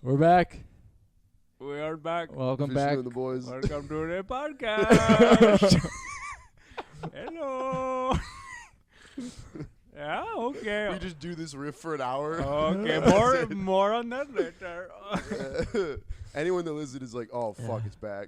We're back. We are back. Welcome Fishing back. with the boys. Welcome to the podcast. Hello. Yeah, okay. We just do this riff for an hour. Okay, more on that later. Anyone that listens is like, oh, fuck, it's back.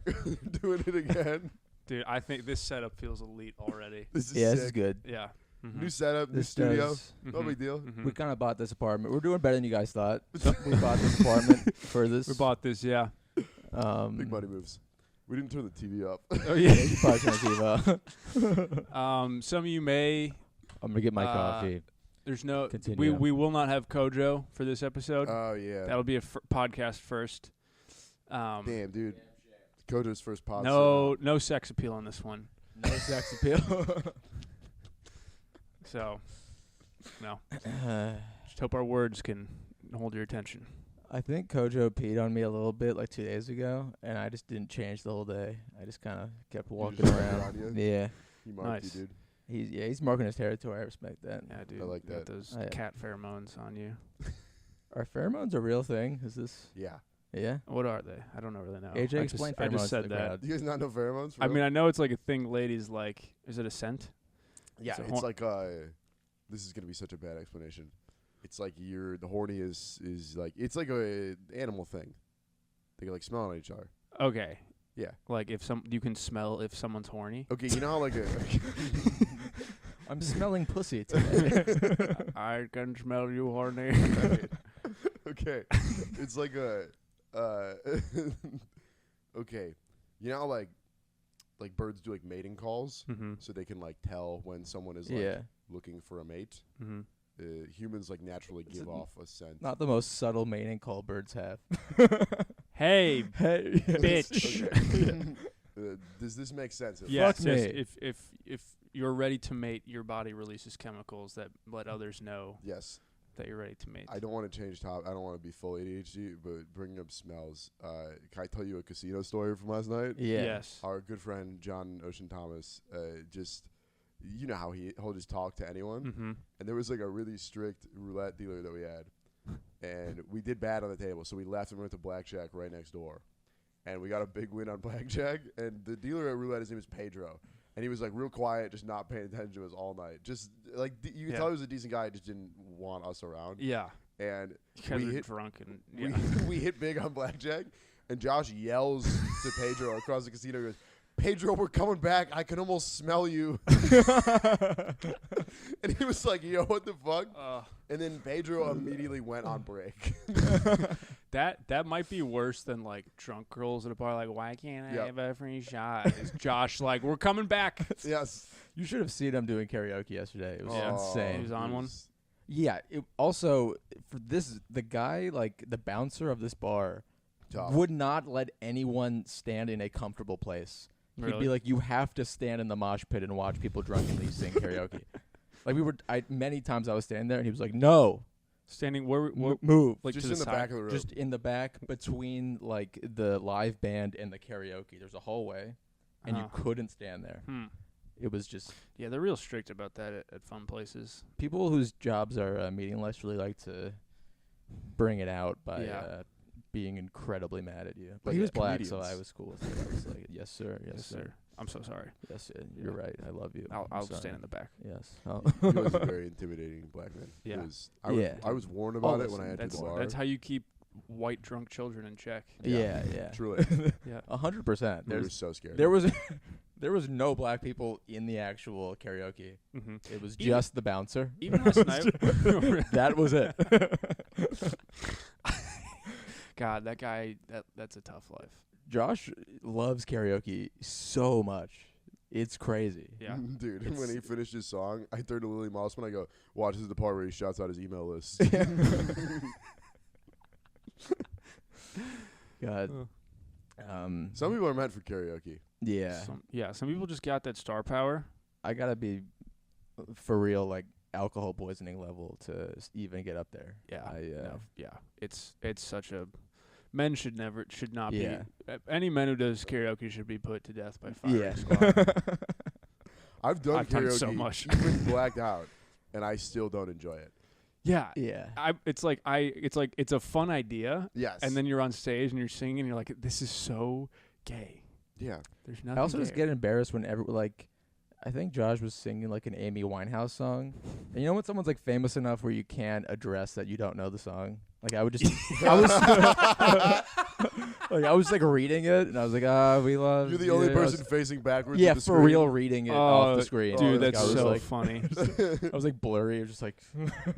Doing it again. Dude, I think this setup feels elite already. This is This is sick. good. Yeah. Mhm. New setup, new This studio. does- No big deal. Mhm. We kind of bought this apartment. We're doing better than you guys thought. We bought this apartment for this. We bought this, yeah. Big money moves. We didn't turn the TV up. Oh, Yeah, yeah. you probably shouldn't give up. Some of you may. I'm gonna get my coffee. There's no. Continue. We will not have Kojo for this episode. Oh, yeah. That'll be a podcast first. Damn, dude. Kojo's first pod. No sex appeal on this one. No sex appeal. So, no. Just hope our words can hold your attention. I think Kojo peed on me a little bit like 2 days ago, and I just didn't change the whole day. I just kind of kept walking just walked around. around you? Yeah, He marked Nice. you, dude. he's marking his territory. I respect that. Yeah, dude. I like you got that. those I- cat pheromones on you. Are pheromones a real thing? Is this? Yeah. Yeah. What are they? I don't really know. AJ, I explain I pheromones just to said the that. crowd. Do you guys not know pheromones? For I real? mean, I know it's like a thing ladies like. Is it a scent? Yeah, It's a it's hor- like this is gonna be such a bad explanation. It's like the horny is like it's like a animal thing. They can like smell on each other. Okay. Yeah. Like if you can smell if someone's horny. Okay, you know how like I'm smelling pussy today. I can smell you horny. okay, it's like a okay, you know how like birds do like mating calls, Mm-hmm. so they can like tell when someone is like Yeah. looking for a mate. Mm-hmm. Humans like naturally It's give a- off a scent. Not the most subtle mating call birds have. Hey, Hey, bitch. Okay. Does this make sense? Yes, me. if you're ready to mate, your body releases chemicals that let others know Yes. that you're ready to mate. I don't want to change top. I don't want to be full ADHD, but bringing up smells. Can I tell you a casino story from last night? Yeah. Yes. Our good friend John Ocean Thomas, just you know how he'll just talk to anyone. Mm-hmm. And there was like a really strict roulette dealer that we had, and we did bad on the table, so we left and went to blackjack right next door, and we got a big win on blackjack. And the dealer at roulette, his name was Pedro, and he was like real quiet, just not paying attention to us all night. Just like you could tell he was a decent guy, just didn't want us around. Yeah. And You guys we are hit drunk and we hit big on blackjack, and Josh yells to Pedro across the casino. He goes, "Pedro, we're coming back. I can almost smell you." And he was like, "Yo, what the fuck?" And then Pedro immediately went on break. that might be worse than like drunk girls at a bar. Like, why can't I Yeah. have a free shot? Is Josh like, we're coming back? Yes. You should have seen him doing karaoke yesterday. It was Yeah. insane. He was on one? Yeah. Also, for this, the guy, like the bouncer of this bar, Tough. would not let anyone stand in a comfortable place. He'd Really? be like, "You have to stand in the mosh pit and watch people drunkenly sing karaoke." Like many times I was standing there, and he was like, "No, Standing where move." like just to in the side? back of the room. Just in the back between like the live band and the karaoke. There's a hallway, and you Uh-huh. couldn't stand there. It was just Yeah, they're real strict about that at fun places. people whose jobs are meaningless really like to bring it out by Yeah. being incredibly mad at you. But But he was yeah, black, so comedians. I was cool with it. I was like, "Yes, sir. Yes, sir. I'm so sorry. Yes, sir. You're Yeah. right. I love you. I'll I'm stand sorry." in the back. Yes. Oh. He was a very intimidating black man. Yeah. Yeah. I was warned about it when I Listen, entered the bar. That's how you keep white drunk children in check. Yeah. Yeah. Truly. Yeah. 100%. We were There's so scared. there was there was no black people in the actual karaoke. Mm-hmm. It was Even- just the bouncer. Even last night. That was it. God, that guy. That's a tough life. Josh loves karaoke so much. It's crazy. Yeah. Dude, It's- when he finished his song, I turned to Lily Mossman. I go, "Watch, this is the part where he shouts out his email list." God. Some people are meant for karaoke. Yeah. Some people just got that star power. I gotta be for real, like alcohol poisoning level to even get up there. Yeah. I, Yeah. It's such a. Men should not Yeah. be. Any men who does karaoke should be put to death by firing Yeah. squad. I've done I've done karaoke so much. even blacked out, and I still don't enjoy it. Yeah. Yeah. It's like it's a fun idea, Yes. and then you're on stage and you're singing, and you're like, this is so gay. yeah. There's nothing. I also gay. just get embarrassed whenever I think Josh was singing like an Amy Winehouse song. And you know when someone's like famous enough where you can't address that you don't know the song? Like I would just I was like reading it and I was like, we love You're the you." only I was- person facing backwards. Yeah, at the for screen. real reading it off the screen. Dude, Like, that's I was so like, funny. I was like blurry. I was just like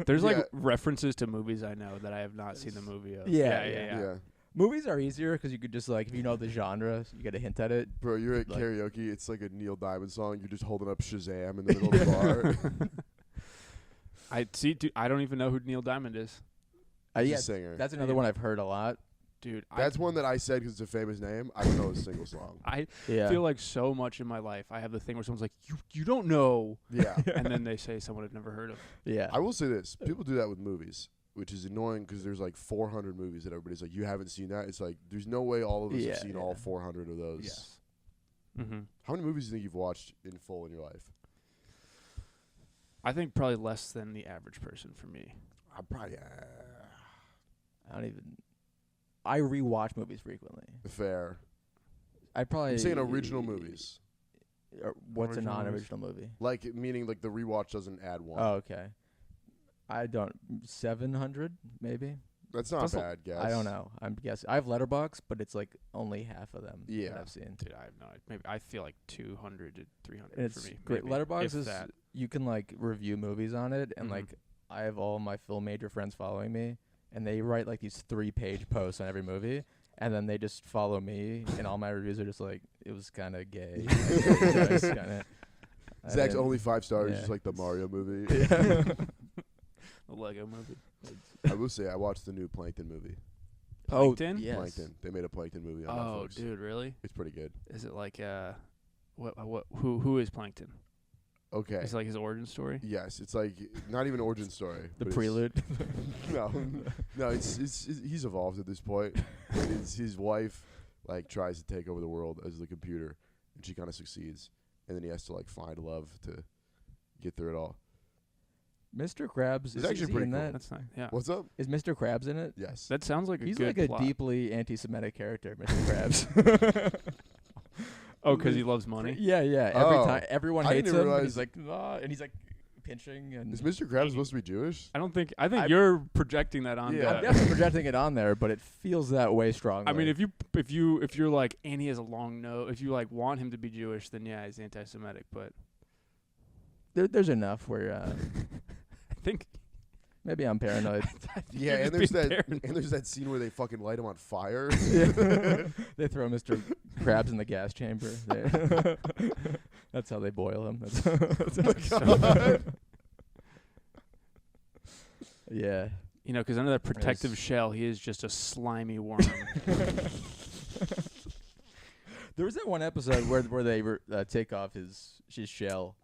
There's like Yeah. references to movies I know that I have not seen the movie of. Yeah, Yeah. movies are easier because you could just like if you know the genre, you get a hint at it. Bro, you're at Like- karaoke. It's like a Neil Diamond song. You're just holding up Shazam in the middle of the bar. I see. Dude, I don't even know who Neil Diamond is. He's Yeah, a singer. that's another one I've heard a lot. Dude, That's one that I said because it's a famous name. I don't know a single song. I Yeah, feel like so much in my life I have the thing where someone's like, you don't know, Yeah. and then they say someone I've never heard of. yeah. I will say this. People do that with movies, which is annoying because there's like 400 movies that everybody's like, you haven't seen that. It's like, there's no way all of us Yeah, have seen yeah. all 400 of those. Yes. Mm-hmm. How many movies do you think you've watched in full in your life? I think probably less than the average person for me. I'm probably I don't even. I rewatch movies frequently. fair. I probably. I'm saying original movies. Or what's a Original movies. non-original movie? Like, meaning like the rewatch doesn't add one. Oh, okay. I don't. 700 maybe. That's not That's a- bad, guess. I don't know. I'm guessing. I have Letterboxd, but it's like only half of them Yeah. that I've seen. Dude, I have no idea. Maybe I feel like 200 to 300 And it's for me. great. maybe, Letterboxd if is that. you can like review movies on it, and Mhm. like I have all my film major friends following me, and they write like these 3-page posts on every movie, and then they just follow me, and all my reviews are just like it was kind of gay. It's kinda- I Zach's didn't- only 5 stars, yeah. just like the Mario movie. The Lego movie. I will say, I watched the new Plankton movie. Oh, Plankton? yes. Plankton. They made a Plankton movie on Oh, Netflix. dude, really? It's pretty good. Is it like who is Plankton? Okay. Is it like his origin story? Yes, it's like not even an origin story. The but it's- prelude. no, it's he's evolved at this point. And his wife like tries to take over the world as the computer, and she kind of succeeds, and then he has to like find love to get through it all. Mr. Krabs It's is actually he pretty in cool. that? That's nice. Yeah. What's up? Is Mr. Krabs in it? Yes. That sounds like a He's good like a plot. deeply anti-Semitic character, Mr. Krabs. Oh, because he loves money. Yeah, yeah. Every Oh. time, everyone I hates didn't him. And realize- he's like, and he's like pinching. And Is Mr. Krabs supposed to be Jewish? I think I- you're projecting that on. Yeah. I'm definitely projecting it on there, but it feels that way strongly. I mean, if you're like, and he has a long nose, if you like want him to be Jewish, then yeah, he's anti-Semitic. But there's enough where I think maybe I'm paranoid. Yeah, You're and just there's being that paranoid. and there's that scene where they fucking light him on fire. They throw Mr. Krabs in the gas chamber. That's how they boil him. Yeah. you know, because under that protective Yes. shell, he is just a slimy worm. There was that one episode where they take off his shell,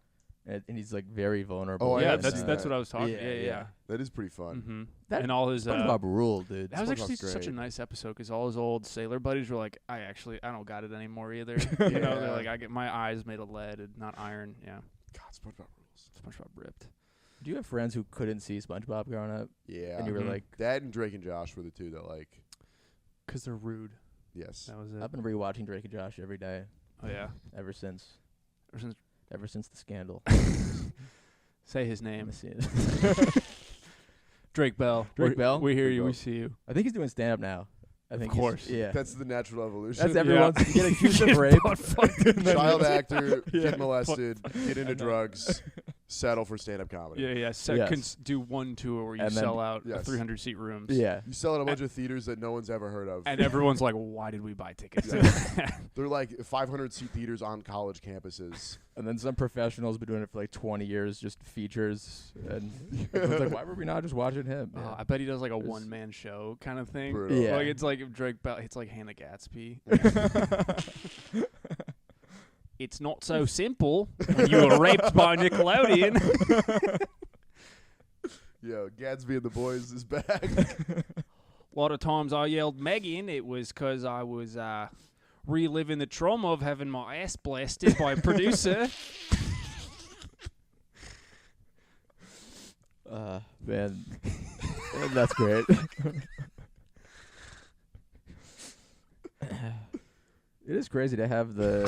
and he's like very vulnerable. Oh, I yeah, have that's seen that's that. what I was talking. Yeah, Yeah, yeah. That is pretty fun. Mm-hmm. That- And all his SpongeBob ruled, dude. that was actually SpongeBob's such a great. nice episode because all his old sailor buddies were like, I don't got it anymore either. You know, Yeah. they're like, I get my eyes made of lead and not iron. Yeah, God, SpongeBob rules. SpongeBob ripped. Do you have friends who couldn't see SpongeBob growing up? Yeah. And you were Mhm. like, Dad and Drake and Josh were the two that like. Because they're rude. Yes. That was it. I've been rewatching Drake and Josh every day Oh yeah. ever since Ever since the scandal. say his Let name, me see it. Drake Bell. Drake Bell? We hear Drake you. Bell. We see you. I think he's doing stand up now. I think he's- course. Yeah. That's the natural evolution. That's everyone's. You get accused of rape. Child actor, Yeah. get molested, get I into know. drugs, settle for stand-up comedy. Yeah, yeah. So Yes. do one tour where you And then- sell out Yes. 300 seat rooms. Yeah. You sell at a bunch of theaters that no one's ever heard of. And everyone's like, why did we buy tickets? They're like 500-seat theaters on college campuses. And then some professionals been doing it for like 20 years, just features. And everyone's like, why were we not just watching him? Yeah. I bet he does like a There's- one-man show kind of thing. Brutal. Yeah. Like it's like if Drake Bell, it's like Hannah Gatsby. It's not so simple when you were raped by Nickelodeon. Yo, Gadsby and the Boys is back. A lot of times I yelled Megan. It was because I was reliving the trauma of having my ass blasted by a producer. Man, that's great. It is crazy to have the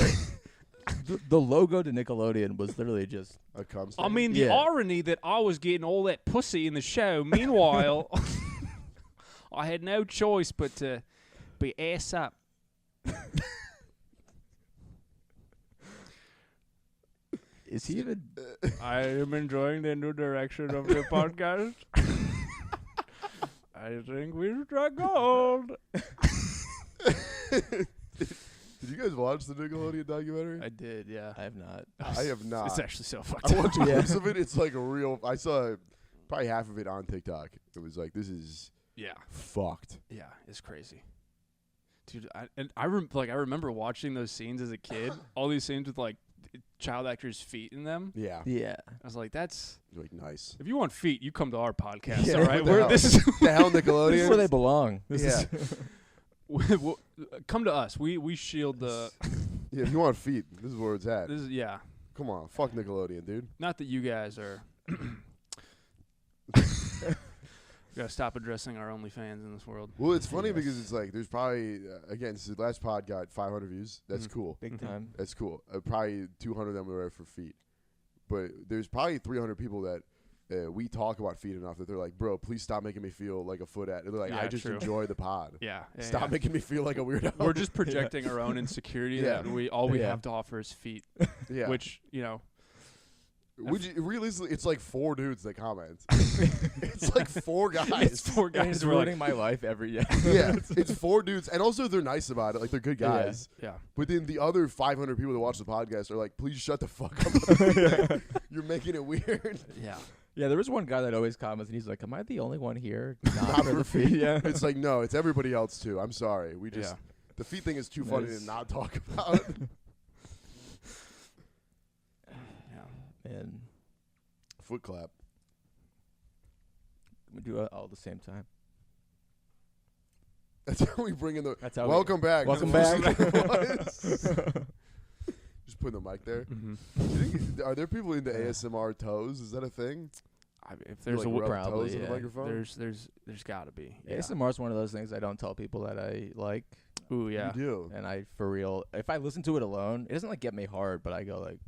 logo to Nickelodeon was literally just A cum I stain? mean, the Yeah. irony that I was getting all that pussy in the show. Meanwhile, I had no choice but to be ass up. is he even I am enjoying the new direction of the podcast. I think we struck gold. Did you guys watch the Nickelodeon documentary? I did, yeah. I have not. I have not. It's actually so fucked I up. watched clips of it. It's like a real. I saw probably half of it on TikTok. It was like, this is Yeah, fucked. yeah, it's crazy. Dude, I remember watching those scenes as a kid. All these scenes with like child actors' feet in them. Yeah. Yeah. I was like, that's Like, nice. if you want feet, you come to our podcast, Yeah, all right? what the hell? This is The hell, This Nickelodeon? is where they belong. This Yeah. Well, come to us. We shield the. Yeah, if you want feet, this is where it's at. This is Come on. Fuck Nickelodeon, dude. not that you guys are. We gotta stop addressing our OnlyFans in this world. Well, it's funny Yes. because it's like, there's probably, again, this is the last pod got 500 views. That's cool. Big Mhm. time. That's cool. Probably 200 of them were for feet. But there's probably 300 people that we talk about feet enough that they're like, bro, please stop making me feel like a foot at. They're like, Yeah, I just true. enjoy the pod. Yeah. Stop making me feel like a weirdo. We're just projecting our own insecurity Yeah. that all we Yeah. have to offer is feet, yeah. which Realistically, it's like 4 dudes that comment. It's like 4 guys. it's 4 It's guys who are ruining like, my life every year. Yeah, it's 4 dudes, and also they're nice about it. Like, they're good Yeah. guys. yeah. But then the other 500 people that watch the podcast are like, please shut the fuck up. You're making it weird. Yeah. Yeah, there was one guy that always comments, and he's like, "Am I the only one here not for the feet?" Yeah. It's like, no, it's everybody else too. I'm sorry. We just Yeah. the feet thing is too funny Nice. to not talk about. Yeah. And Foot clap. we do it all at the same time. That's how we bring in the. That's how. Welcome back. Welcome This is back. what it was. Just putting the mic there. Mm-hmm. Do you think- Are there people into ASMR toes? Is that a thing? If there's like a rub probably, toes in the yeah. microphone. there's got to be. Yeah. ASMR is one of those things I don't tell people that I like, Ooh, yeah. You do. and I for real. If I listen to it alone, it doesn't like get me hard, but I go like,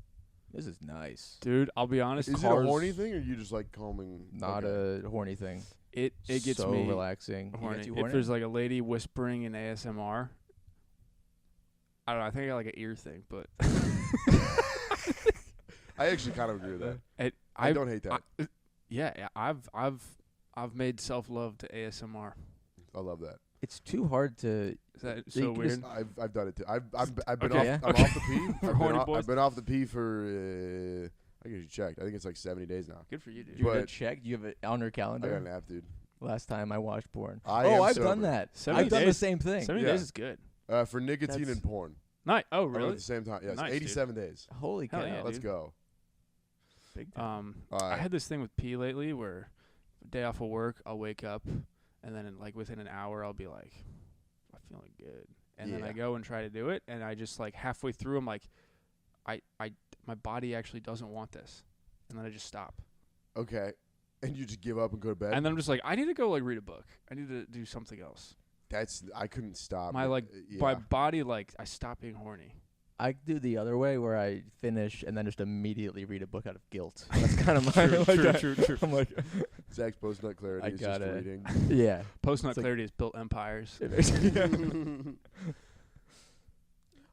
"This is nice." Dude, I'll be honest. Is it a cars, horny thing, or you just like calming? Not okay. a horny thing. It gets so me relaxing. You horny. get you If horny? there's like a lady whispering in ASMR, I don't know. I think I got like an ear thing, but I actually kind of agree with that. I I don't hate that. yeah. I've made self-love to ASMR. I love that. It's too hard to. Is that You so can weird? just- I've done it too. I've been Okay. off. Yeah. I'm Okay. off the pee. For horny boys? I've been off the pee for. I guess you checked. I think it's like 70 days now. Good for you, dude. Do you have But- to check? Do you have it on your I calendar? got an app, dude. Last time I watched porn. I am I've sober. done that. 70 I've done the days? same thing. 70 Yeah. days is good. For nicotine That's- and porn. Nice. Oh, I went really? At the same time. Yes. Nice, dude. 87 days. Holy Hell cow! yeah, Let's dude. go. Big time. I had this thing with pee lately where day off of work, I'll wake up and then like within an hour I'll be like, I'm feeling good. And then Yeah. I go and try to do it and I just like halfway through I'm like, my body actually doesn't want this. And then I just stop. Okay. And you just give up and go to bed. And then I'm just like, I need to go like read a book. I need to do something else. I couldn't stop. My like Yeah. my body like I stop being horny. I do the other way where I finish and then just immediately read a book out of guilt. That's kind of my True. I'm like, Zach's post-nut clarity I is just gotta- reading. yeah. Post nut It's like- clarity has built empires.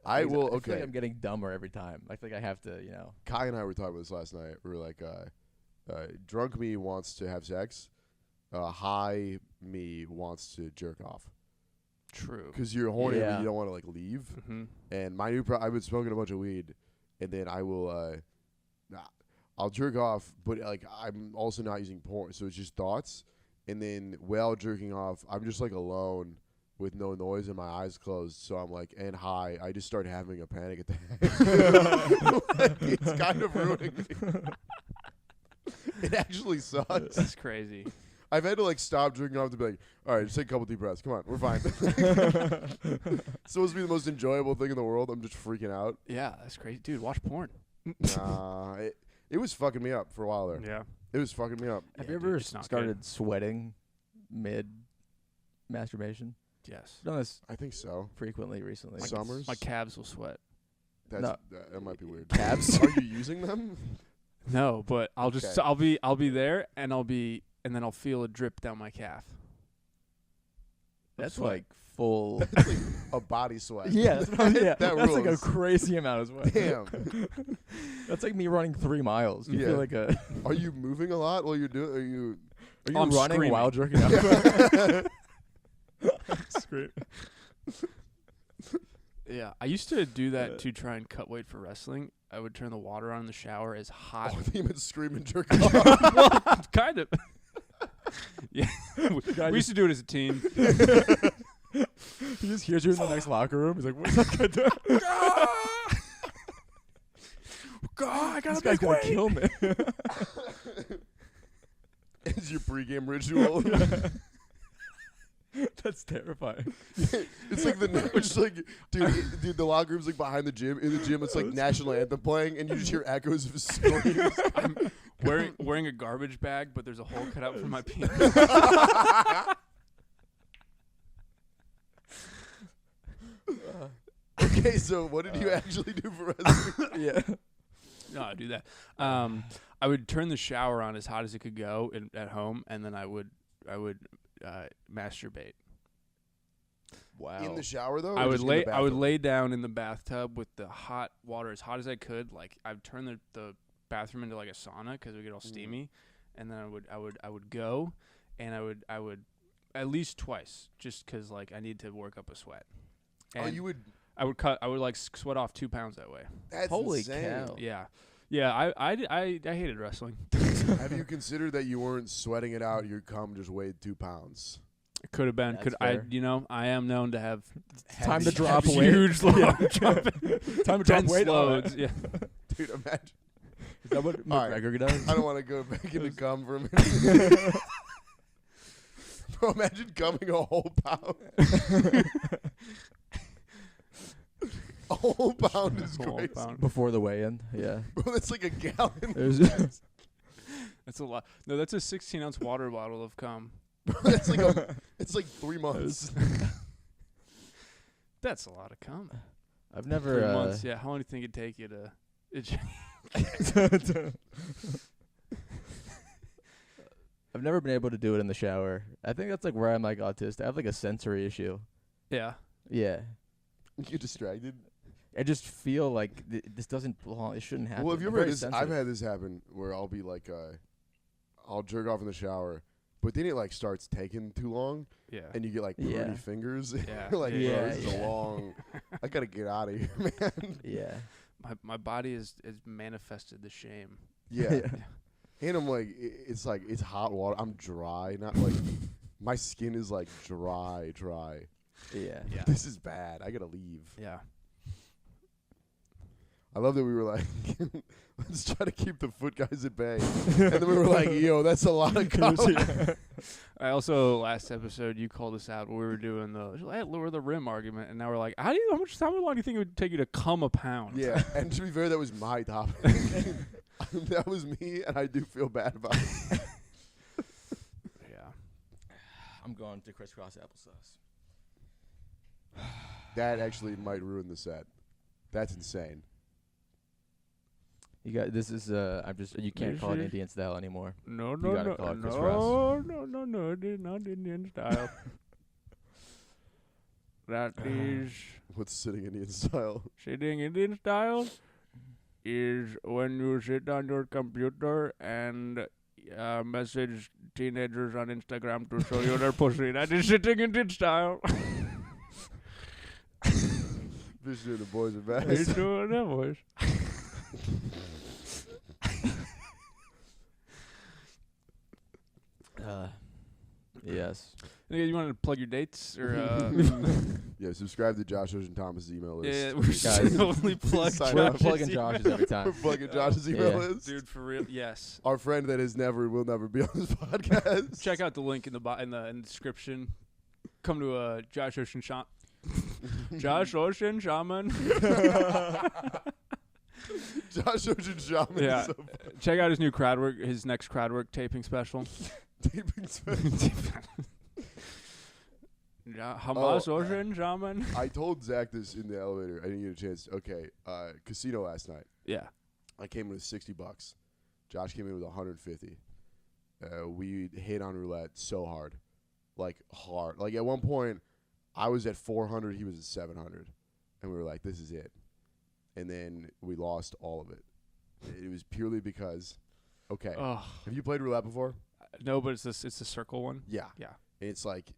I will. I feel Okay. like I'm getting dumber every time. I feel like I have to, Kai and I were talking about this last night. We were like, drunk me wants to have sex. High me wants to jerk off. True. Because you're horny, but Yeah. you don't want to like leave. Mm-hmm. And my new, I've been smoking a bunch of weed, and then I will, I'll jerk off, but like I'm also not using porn, so it's just thoughts. And then while jerking off, I'm just like alone with no noise and my eyes closed. So I'm like, and high, I just start having a panic attack. It's kind of ruining me. It actually sucks. That's crazy. I've had to like stop drinking off to be like, all right, just take a couple deep breaths. Come on, we're fine. It's supposed to be the most enjoyable thing in the world. I'm just freaking out. Yeah, that's crazy. Dude, watch porn. It was fucking me up for a while there. Yeah. It was fucking me up. Have Yeah, you dude, ever it's not started sweating mid masturbation? Yes. I've done this I think so. frequently recently. Summers? My calves will sweat. That might be weird. Calves? Are you using them? No, but I'll just Okay. I'll be there and then I'll feel a drip down my calf. That's sweat. like full. That's like a body sweat. Yeah, that's, what I'm- yeah, That that's like a rules. crazy amount of sweat. Damn. That's like me running 3 miles. You Yeah. feel like a. Are you moving a lot while you're doing? Are you? Are you I'm running screaming. while jerking off? Scream. Yeah, I used to do that to try and cut weight for wrestling. I would turn the water on in the shower as hot. Oh, I think you meant scream and jerk off. Well, kind of. Yeah, guy we used to do it as a team. He just hears you in the next locker room. He's like, "What's that guy doing? God, I This gotta guy's make gonna weight. kill me." It's your pregame ritual. That's terrifying. It's like it's like, dude, the locker room's like behind the gym. In the gym, it's like national anthem playing, and you just hear echoes of screams. I'm wearing a garbage bag, but there's a hole cut out for my penis. Okay, so what did you actually do for wrestling? Yeah. No, I do that. I would turn the shower on as hot as it could go at home, and then I would masturbate. Wow. In the shower though? I or would just in the I would bathroom? lay down in the bathtub with the hot water as hot as I could. Like I'd turn the bathroom into like a sauna because it would get all steamy, and then I would go, and I would at least twice just because like I need to work up a sweat. And Oh, you would. That's Holy insane. cow. Yeah. I hated wrestling. Have you considered that you weren't sweating it out? Your cum just weighed 2 pounds. It could have been. That's I fair. I am known to have Time to Heavy- drop heavy- weight. huge load. Time to drop Dense weight. loads. Yeah. Dude, imagine. Is that what All right. McGregor does? I don't want to go back into cum for a minute. Bro, imagine gumming a whole pound. A whole pound is Whole crazy. pound. Before the weigh-in, yeah. Bro, that's like a gallon. There's That's a lot. No, that's a 16-ounce water bottle of cum. That's like it's like 3 months. That's a lot of cum. I've 3 never. months. Yeah. How long do you think it'd take you to? I've never been able to do it in the shower. I think that's like where I'm like autistic. I have like a sensory issue. Yeah. Yeah. You get distracted. I just feel like this doesn't belong. It shouldn't happen. Well, have you I'm ever had very this? I've sensitive. had this happen where I'll be like, I'll jerk off in the shower, but then it like starts taking too long, Yeah. and you get like Yeah. pretty fingers. Yeah. Like, Yeah, bro, this is a yeah. long. I gotta get out of here, man. Yeah. My body is manifested the shame. Yeah. And I'm like, it's like it's hot water. I'm dry, not like my skin is like dry. Yeah. Yeah. This is bad. I gotta leave. Yeah. I love that we were like, let's try to keep the foot guys at bay, and then we were like, yo, that's a lot of cum. I also last episode you called us out when we were doing the lower the rim argument, and now we're like, how long do you think it would take you to cum a pound? Yeah, and to be fair, that was my topic. That was me, and I do feel bad about it. Yeah. I'm going to crisscross applesauce. That actually might ruin the set. That's insane. You got this is I'm just you can't call it Indian style anymore. No, You gotta call it crisscross. no, it is not Indian style. That is What's sitting Indian style? sitting Indian style is when you sit on your computer and message teenagers on Instagram to show you their pussy. That is sitting Indian style. Bitch doing the boys are bad. He's doing that voice. Yes. You want to plug your dates or? Yeah, subscribe to Josh Ocean Thomas' email list. Yeah, we're Guys, totally plugged. sign We're up. plugging Josh's every We're time. plugging Josh's email Yeah. list. Dude, for real, yes. Our friend that will never be on this podcast. Check out the link in the description. Come to Josh Ocean Josh Ocean Shaman. Josh Ocean Shaman. Yeah. Is so Check out his new crowd work. His next crowd work taping special. Taping special. I told Zach this in the elevator. I didn't get a chance. Okay, casino last night. Yeah. I came in with $60. Josh came in with 150. We hit on roulette so hard, like hard. Like at one point, I was at 400. He was at 700, and we were like, "This is it." And then we lost all of it. It was purely because, okay. Oh. Have you played roulette before? No, but it's the circle one. Yeah. Yeah. It's like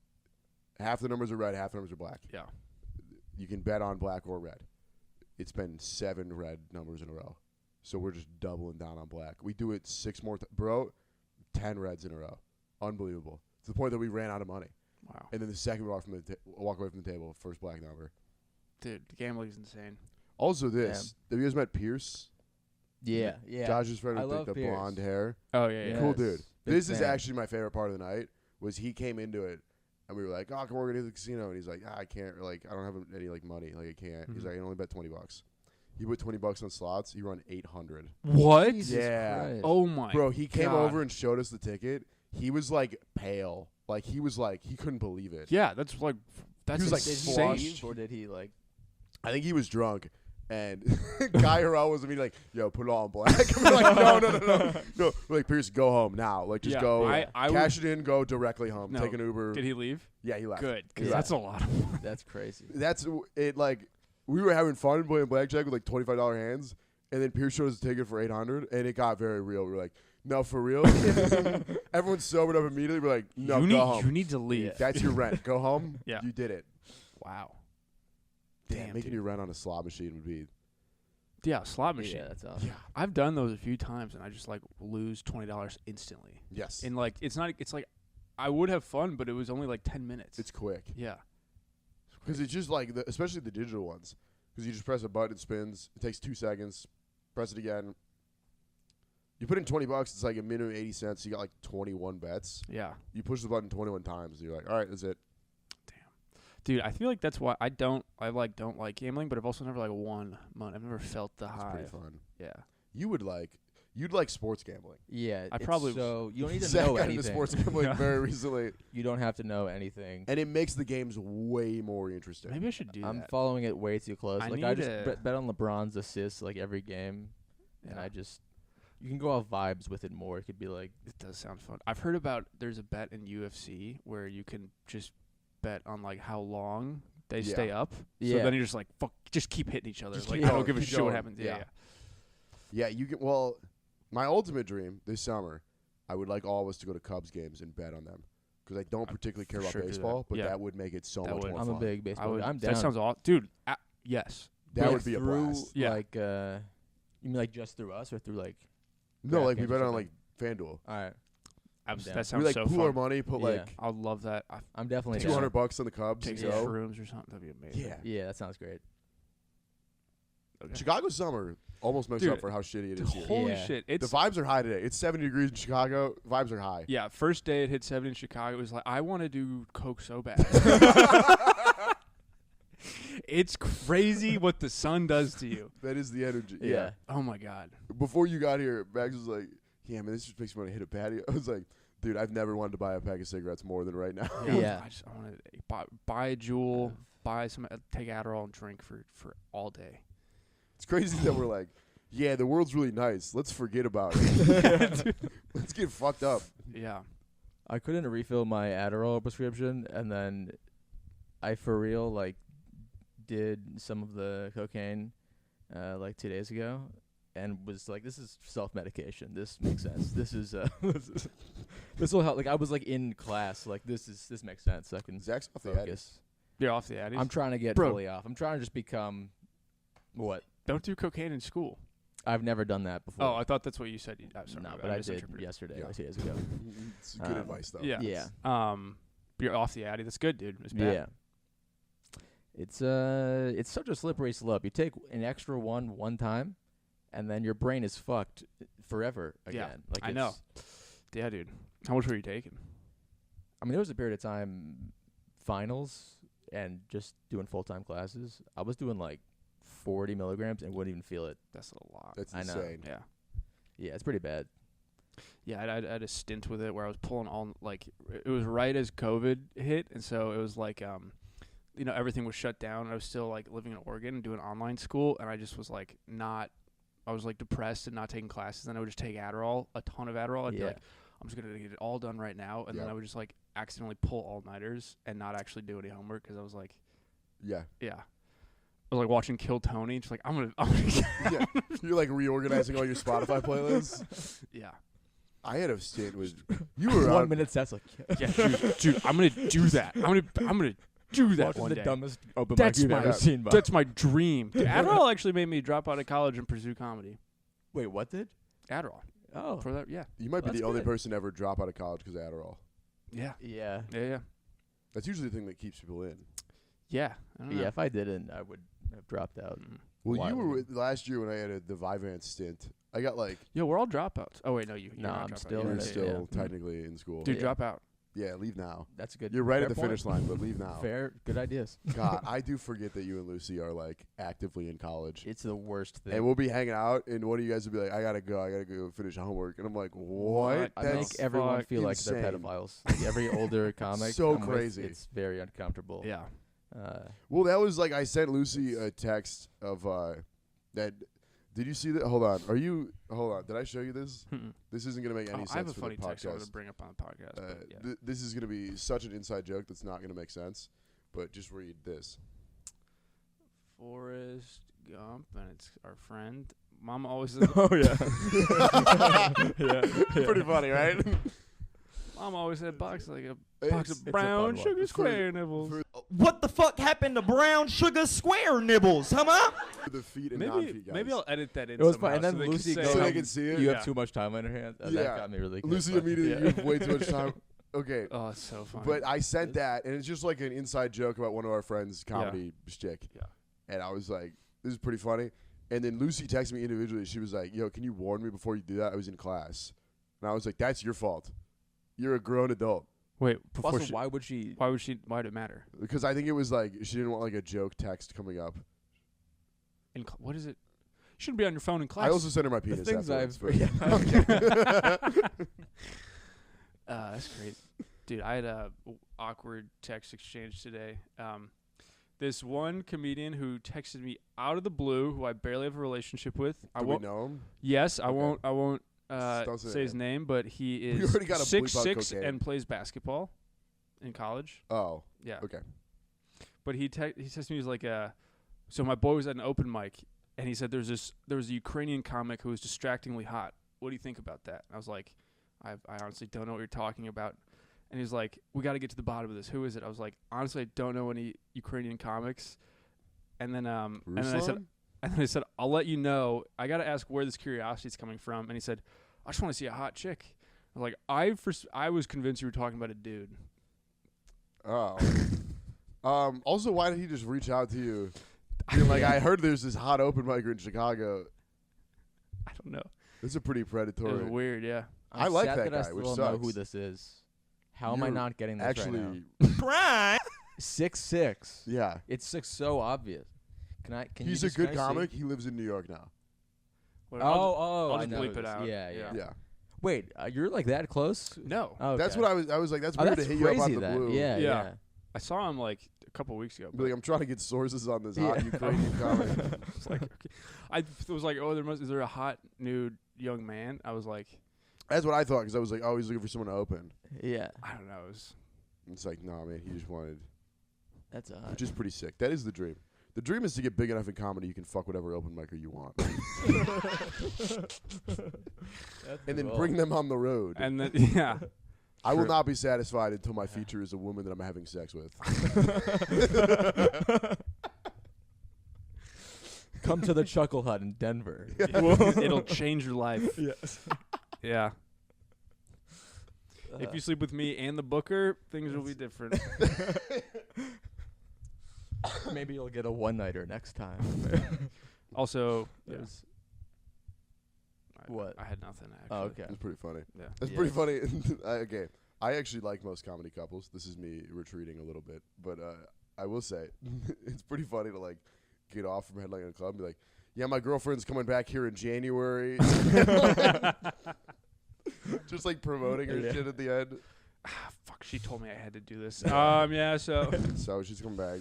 half the numbers are red, half the numbers are black. Yeah. You can bet on black or red. It's been 7 red numbers in a row. So we're just doubling down on black. We do it 6 more bro, 10 reds in a row. Unbelievable. To the point that we ran out of money. Wow. And then the second we walk away from the table, first black number. Dude, gambling's insane. Also this. Have you guys met Pierce? Yeah. Josh's friend I with love the Pierce. blonde hair. Oh, yeah. Cool dude. Big This is fan. actually my favorite part of the night. Was he came into it, and we were like, "Oh, come on, we're gonna do the casino," and he's like, "I can't. Like, I don't have any like money. Like, I can't." He's like, "I can only bet $20." He put $20 on slots. He run 800. What? Jesus Yeah. Christ. Oh, my Bro, he came God. over and showed us the ticket. He was like pale. Like he was like he couldn't believe it. Yeah, that's like, that's was, like, Did he insane. leave, or did he like? I think he was drunk. And Guy Harrell was immediately like, "Yo, put it all in black." We're like, no. We're like, "Pierce, go home now. Like, just Yeah, go, I cash it in, go directly home, No. take an Uber." Did he leave? Yeah, he left. Good, because Yeah. that's a lot of money. That's crazy. That's it. Like, we were having fun playing blackjack with like $25 hands, and then Pierce showed us a ticket for 800, and it got very real. We were like, "No, for real." Everyone's sobered up immediately. We're like, "No, you go need, home. You need to leave. Yeah. That's your rent. Go home. Yeah. You did it." Wow. Damn, making dude. your rent on a slot machine would be. Yeah, slot machine. Yeah, that's awesome. Yeah. I've done those a few times, and I just like lose $20 instantly. Yes. And like, it's not. It's like, I would have fun, but it was only like 10 minutes. It's quick. Yeah. Because it's just like, especially the digital ones. Because you just press a button, it spins. It takes 2 seconds. Press it again. You put in $20, it's like a minimum 80 cents. You got like 21 bets. Yeah. You push the button 21 times. And you're like, all right, that's it. Dude, I feel like that's why I don't like gambling, but I've also never like won money. I've never felt the It's high. pretty fun. Yeah. You'd like sports gambling. Yeah, I it's probably- so you don't need to Zach know got into anything. sports gambling Yeah. very recently. You don't have to know anything. And it makes the games way more interesting. Maybe I should do I'm that. following it way too close. I Like I need just to- bet on LeBron's assists like every game, and Yeah. I just you can go off vibes with it more. It could be like It does sound fun. I've heard about there's a bet in UFC where you can just bet on like how long they Yeah. stay up. So Yeah. then you're just like, fuck, just keep hitting each other. Just Like keep I don't going, give a keep shit what going. happens. Yeah. Yeah. Yeah, you can. Well, my ultimate dream this summer, I would like all of us to go to Cubs games and bet on them. Because I don't particularly care for about sure do that. baseball, but Yeah. that would make it so That much would. more I'm fun. a big I baseball would. guy. I'm down. That sounds awesome, dude. Yes. That Like would be a through, blast. Yeah. Like you mean like just through us or through like No, like we DraftKings bet or on like something? FanDuel. all right. I'm down. that We sounds like so pool our fun. money, put Yeah. like I would love that. I I'm definitely down. $200 on the Cubs take and some go. shrooms or something. That'd be amazing. Yeah. Yeah, that sounds great. Okay. Chicago summer almost makes Dude, up for how shitty it is here. Holy Yeah. shit! The It's vibes are high today. It's 70 degrees in Chicago. Vibes are high. yeah. First day it hit 70 in Chicago. It was like I want to do coke so bad. It's crazy what the sun does to you. That is the energy. Yeah. Oh my god. Before you got here, Max was like, "Yeah, man, this just makes me want to hit a patio." I was like, "Dude, I've never wanted to buy a pack of cigarettes more than right now." Yeah. I want to buy a Juul, buy some, take Adderall and drink for all day. It's crazy that we're like, "Yeah, the world's really nice. Let's forget about it. Let's get fucked up." Yeah. I couldn't refill my Adderall prescription, and then I for real like did some of the cocaine like 2 days ago, and was like, "This is self-medication. This makes sense. This is this will help." Like I was like in class, like this makes sense. I can Zach's off the edge. focus. You're off the Addies. I'm trying to get Bro. fully off. I'm trying to just become what Don't do cocaine in school. I've never done that before. Oh, I thought that's what you said. I'm sorry, no, my but bad. I did misinterpreted. yesterday, Yeah. like 2 days ago. It's good advice though. Yeah. Yeah. You're off the Addy. That's good, dude. It's bad. Yeah. It's such a slippery slope. You take an extra one time, and then your brain is fucked forever Yeah, again. Like I know. Yeah, dude. How much were you taking? I mean, there was a period of time, finals and just doing full-time classes. I was doing like 40 milligrams and wouldn't even feel it. That's a lot. That's I know. insane. Yeah. Yeah, it's pretty bad. Yeah, I had a stint with it where I was pulling all like it was right as COVID hit, and so it was like everything was shut down. I was still like living in Oregon and doing online school, and I just was like I was like depressed and not taking classes. And I would just take Adderall, a ton of Adderall. I'd be like, I'm just gonna get it all done right now, and then I would just like accidentally pull all-nighters and not actually do any homework because I was like, yeah. I was like watching Kill Tony, just like I'm gonna Yeah. You're like reorganizing all your Spotify playlists. Yeah. I had a stint with you were 1 minute sets like yeah, dude, I'm gonna do that. I'm gonna do that one the day. dumbest open That's mic you've my ever seen. Bob. That's my dream. Dude, Adderall actually made me drop out of college and pursue comedy. Wait, what did? Adderall. Oh, For that, yeah. You might be That's the only good. person to ever drop out of college because of Adderall. Yeah. yeah, Yeah. That's usually the thing that keeps people in. Yeah. I don't know. yeah. If I didn't, I would have dropped out. Well, Why you were would- last year when I had the Vyvanse stint. I got like Yo, we're all dropouts. Oh wait, no, you're Nah, not I'm dropout. still you're in it, still yeah. technically in school. Dude, Yeah. drop out. Yeah, leave now. That's a good. You're right fair at the point. finish line, but leave now. Fair, good ideas. God, I do forget that you and Lucy are like actively in college. It's the worst thing. And we'll be hanging out, and one of you guys will be like, I gotta go finish homework. And I'm like, what? I That's make everyone fuck feel like they're insane. pedophiles. Like every older comic. So I'm with, crazy. it's very uncomfortable. Yeah. Well, that was like I sent Lucy a text of that. Did you see that? Hold on. Hold on. Did I show you this? Mm-mm. This isn't gonna make any sense I have a for funny the text I want podcast. to bring up on the podcast. But yeah. This is gonna be such an inside joke that's not gonna make sense. But just read this. Forrest Gump, and it's our friend. Mom always said, Oh yeah. Pretty funny, right? Mom always said box like a It's- box of it's a brown fun one. sugar For- square nibbles. for What the fuck happened to brown sugar square nibbles, huh? the feet and Maybe non-feet guys. maybe I'll edit that in. It was somehow fun. And then so they Lucy can goes, say, So they can see it? You Yeah. have too much time on your hands. Yeah. That got me really. Lucy confused. immediately, Yeah. you have way too much time. Okay. Oh, it's so funny. But I sent that, and it's just like an inside joke about one of our friends' comedy shtick. Yeah. And I was like, this is pretty funny. And then Lucy texted me individually. She was like, yo, can you warn me before you do that? I was in class. And I was like, that's your fault. You're a grown adult. Wait, before Also, she, why would she? why did it matter? Because I think it was like, she didn't want like a joke text coming up. What is it? You shouldn't be on your phone in class. I also sent her my The penis things afterwards. I've. but- That's great. Dude, I had a awkward text exchange today. This one comedian who texted me out of the blue, who I barely have a relationship with. I Do we won't. know him? Yes, I Okay. won't. Don't Say his name, but he We is already gotta bleep out 6'6" cocaine. and plays basketball in college. Oh, Yeah. okay. But he says to me, he's like, so my boy was at an open mic, and he said there was a Ukrainian comic who was distractingly hot. What do you think about that? And I was like, I honestly don't know what you're talking about. And he's like, we got to get to the bottom of this. Who is it? I was like, honestly, I don't know any Ukrainian comics. And then I said, I'll let you know. I got to ask where this curiosity is coming from. And he said, I just want to see a hot chick. I was like, I was convinced you were talking about a dude. Oh. Also, why did he just reach out to you? Being like, I heard there's this hot open micer in Chicago. I don't know. This is pretty It predatory. was weird, yeah. I I'm like sad that I guy, still which don't know who sucks. this is. How am I You're not getting this Actually, right now? Right. 6'6". yeah. It's so obvious. Can He's you a just good kinda see? comic. He lives in New York now. Well, I'll I'll I just know bleep it this. out. Yeah. Yeah. Wait, you're like that close? No. Oh, That's what I was like, that's Oh, weird that's to hit you up out crazy of the then. blue. Yeah, Yeah. yeah. I saw him like a couple weeks ago. Be like, I'm trying to get sources on this Yeah. hot Ukrainian comic. It's like, okay. I was like, oh, is there a hot nude young man? I was like, That's what I thought, because I was like, oh, he's looking for someone to open. Yeah. I don't know. It was, It's like, nah, man, he just wanted, That's odd. which is pretty sick. That is the dream. The dream is to get big enough in comedy you can fuck whatever open micer you want. And then bring them on the road. and then yeah, I will True. not be satisfied until my feature is a woman that I'm having sex with. Come to the Chuckle Hut in Denver. it'll change your life. Yes. Yeah. If you sleep with me and the booker, things will be different. Maybe you'll get a one-nighter next time. Also, There's- I- What? I had nothing actually. Oh, okay. That's pretty funny. Yeah. That's pretty funny. Okay. I actually like most comedy couples. This is me retreating a little bit. But I will say, it's pretty funny to, like, get off from headlining a club and be like, yeah, my girlfriend's coming back here in January. Just like promoting her shit at the end. Fuck, she told me I had to do this. Yeah, so. So she's coming back.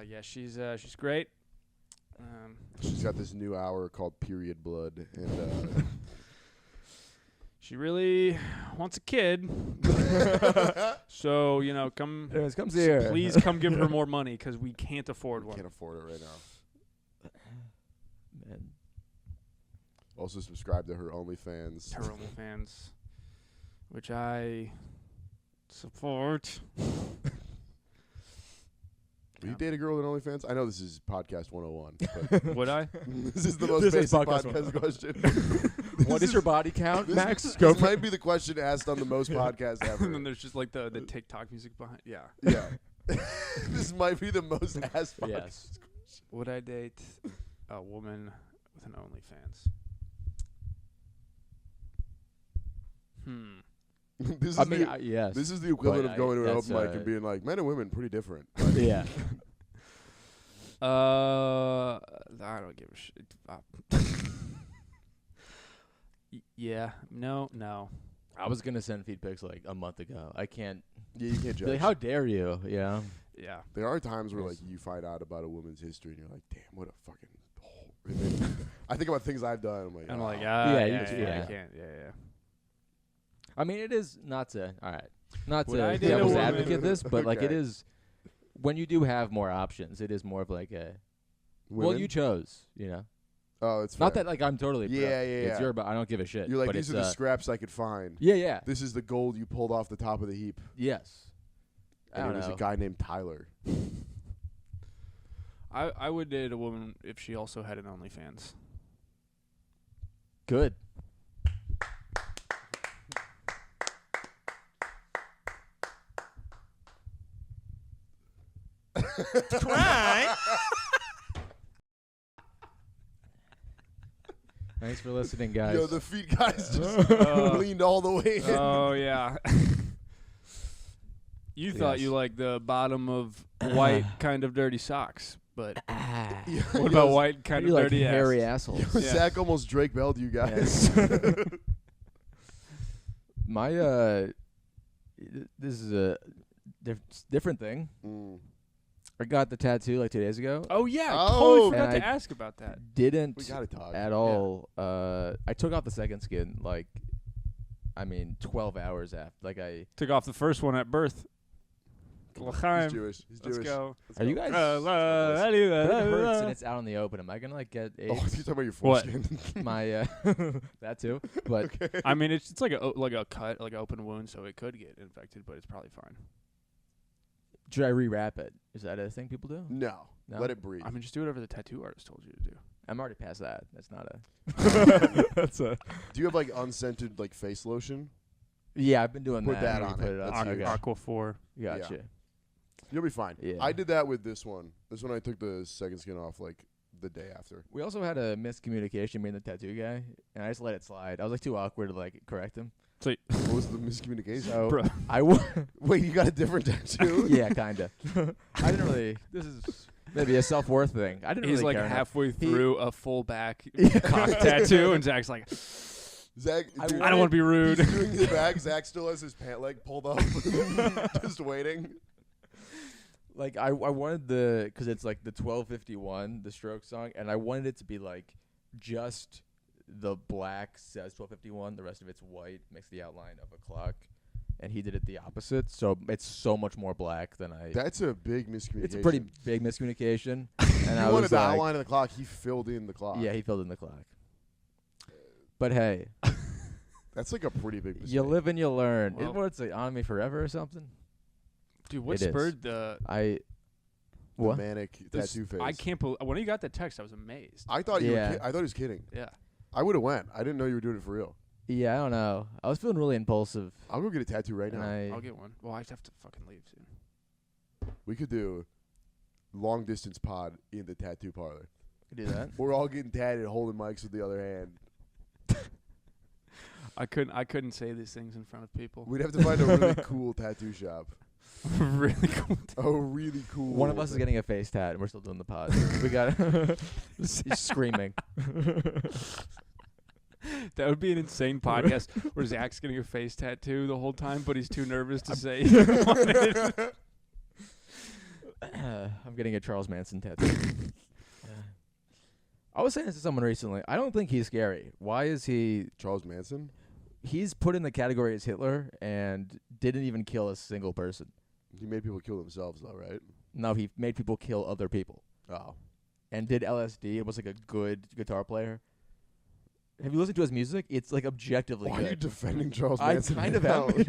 Yeah, she's great. She's got this new hour called Period Blood, and she really wants a kid. So, come. Anyways, come see her. Please come give her more money because we can't afford one. can't afford it right now. Man. Also subscribe to her OnlyFans. Her OnlyFans, which I support. Will you date a girl with OnlyFans? I know this is podcast 101, but Would I? this is the most This is basic podcast podcast question. What is your body count, This, Max? this might be the question asked on the most podcasts ever. And then there's just like the TikTok music behind. Yeah. Yeah. This might be the most asked podcast. Yes. Would I date a woman with an OnlyFans? This is I mean, the, yes. this is the equivalent But of going to an that's, open mic and being like, men and women, pretty different. Yeah. I don't give a shit. Yeah. No. I was gonna send feed pics like a month ago. I can't. Yeah, you can't Be judge. like, how dare you? Yeah. Yeah. There are times where like you find out about a woman's history and you're like, damn, what a fucking hole. And then I think about things I've done. I'm like, I'm oh. like, Yeah, you yeah, just- I yeah. can't. Yeah. I mean, it is not to. All right. Not Would I to date a devil's woman? advocate this, but like it Okay. is. When you do have more options, it is more of like a. Well, Women? you chose. You know. Oh, it's Not fair. that like I'm totally. pro. Yeah. It's your. But I don't give a shit. You're like, but these it's, are the scraps I could find. Yeah. This is the gold you pulled off the top of the heap. Yes. I And don't it was know. a guy named Tyler. I would date a woman if she also had an OnlyFans. Good. Try. Thanks for listening, guys. Yo, the feet guys just leaned all the way in. Oh yeah. You thought you Yes. liked the bottom of white kind of dirty socks, but Yeah, what yo, about white kind you of like dirty hairy ass? assholes. Yeah. Zach almost Drake Bell'd you guys. My this is a different thing. Mm. I got the tattoo like 2 days ago. Oh yeah, I Oh. totally forgot And to ask about that. Didn't We gotta talk. at all. I took off the second skin 12 hours after. Like I. Took off the first one at birth. He's L'chaim. Jewish. He's Let's Jewish. go. Let's Are you go. guys? It It hurts and it's out in the open. Am I gonna like get Oh, AIDS? you're talking about your What? foreskin. My that too. But I mean, it's like a cut, like an open wound, so it could get infected, but it's probably fine. should I rewrap it? Is that a thing people do? No. No? Let it breathe. I mean, just do whatever the tattoo artist told you to do. I'm already past that. That's not a. That's a. Do you have like unscented like face lotion? Yeah, I've been doing Put that You on put it. on. That's Okay. huge. Aqua 4. Gotcha. You'll be fine. Yeah. I did that with this one. This one I took the second skin off like the day after. We also had a miscommunication, me and the tattoo guy, and I just let it slide. I was like too awkward to like correct him. So, What was the miscommunication? So Bruh. I Wait, you got a different tattoo? yeah, kinda. I didn't really. This is maybe a self-worth thing. I didn't he's really like care enough. halfway through a full back Yeah. cock tattoo, and Zach's like, Zach, I dude, I don't want to be rude. he's doing the back. Zach still has his pant leg pulled up, just waiting. Like I wanted because it's like the 1251, the Stroke song, and I wanted it to be like just the black says 1251, the rest of it's white, makes the outline of a clock, and he did it the opposite, so it's so much more black than I. That's a big miscommunication. It's a pretty big miscommunication. And I He wanted was the like, outline of the clock. He filled in the clock. yeah, he filled in the clock. But hey, That's like a pretty big mistake. you live and you learn. Well- What's it on me forever or something? Dude, what It is. spurred the The what? manic this- tattoo face. I can't believe when you got that text, I was amazed. I thought you Yeah. were I thought he was kidding. Yeah. I would have went. I didn't know you were doing it for real. Yeah, I don't know. I was feeling really impulsive, I'll go get a tattoo right and now. I'll get one. Well, I have to fucking leave soon. We could do long distance pod in the tattoo parlor. do that. We're all getting tatted, holding mics with the other hand. I couldn't say these things in front of people. We'd have to find a really cool tattoo shop. Really cool. Oh, really cool. One of us is getting a face tat, and we're still doing the pod. We got he's screaming. That would be an insane podcast where Zach's getting a face tattoo the whole time, but he's too nervous to say. I'm getting a Charles Manson tattoo. I was saying this to someone recently. I don't think he's scary. Why is he? Charles Manson? He's put in the category as Hitler and didn't even kill a single person. He made people kill themselves, though, right? No, he made people kill other people. Oh. And did LSD. It was like a good guitar player. Have you listened to his music? It's like objectively Why good. are you defending Charles I Manson? kind of now? am.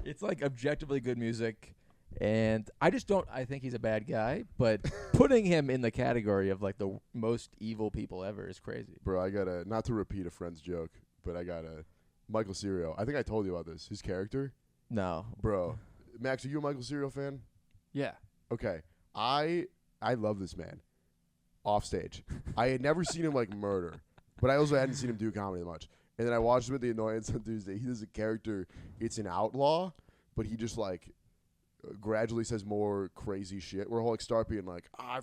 It's like objectively good music. And I just don't. I think he's a bad guy, but putting him in the category of like the most evil people ever is crazy. Bro, I gotta, not to repeat a friend's joke, but I gotta, Michael Cirio. I think I told you about this. His character? No, Bro. Max, are you a Michael Cirio fan? Yeah. Okay. I love this man. Off stage. I had never seen him like murder, but I also hadn't seen him do comedy much. And then I watched him at The Annoyance on Tuesday. He does a character, it's an outlaw, but he just like gradually says more crazy shit. Where he'll like start being like, I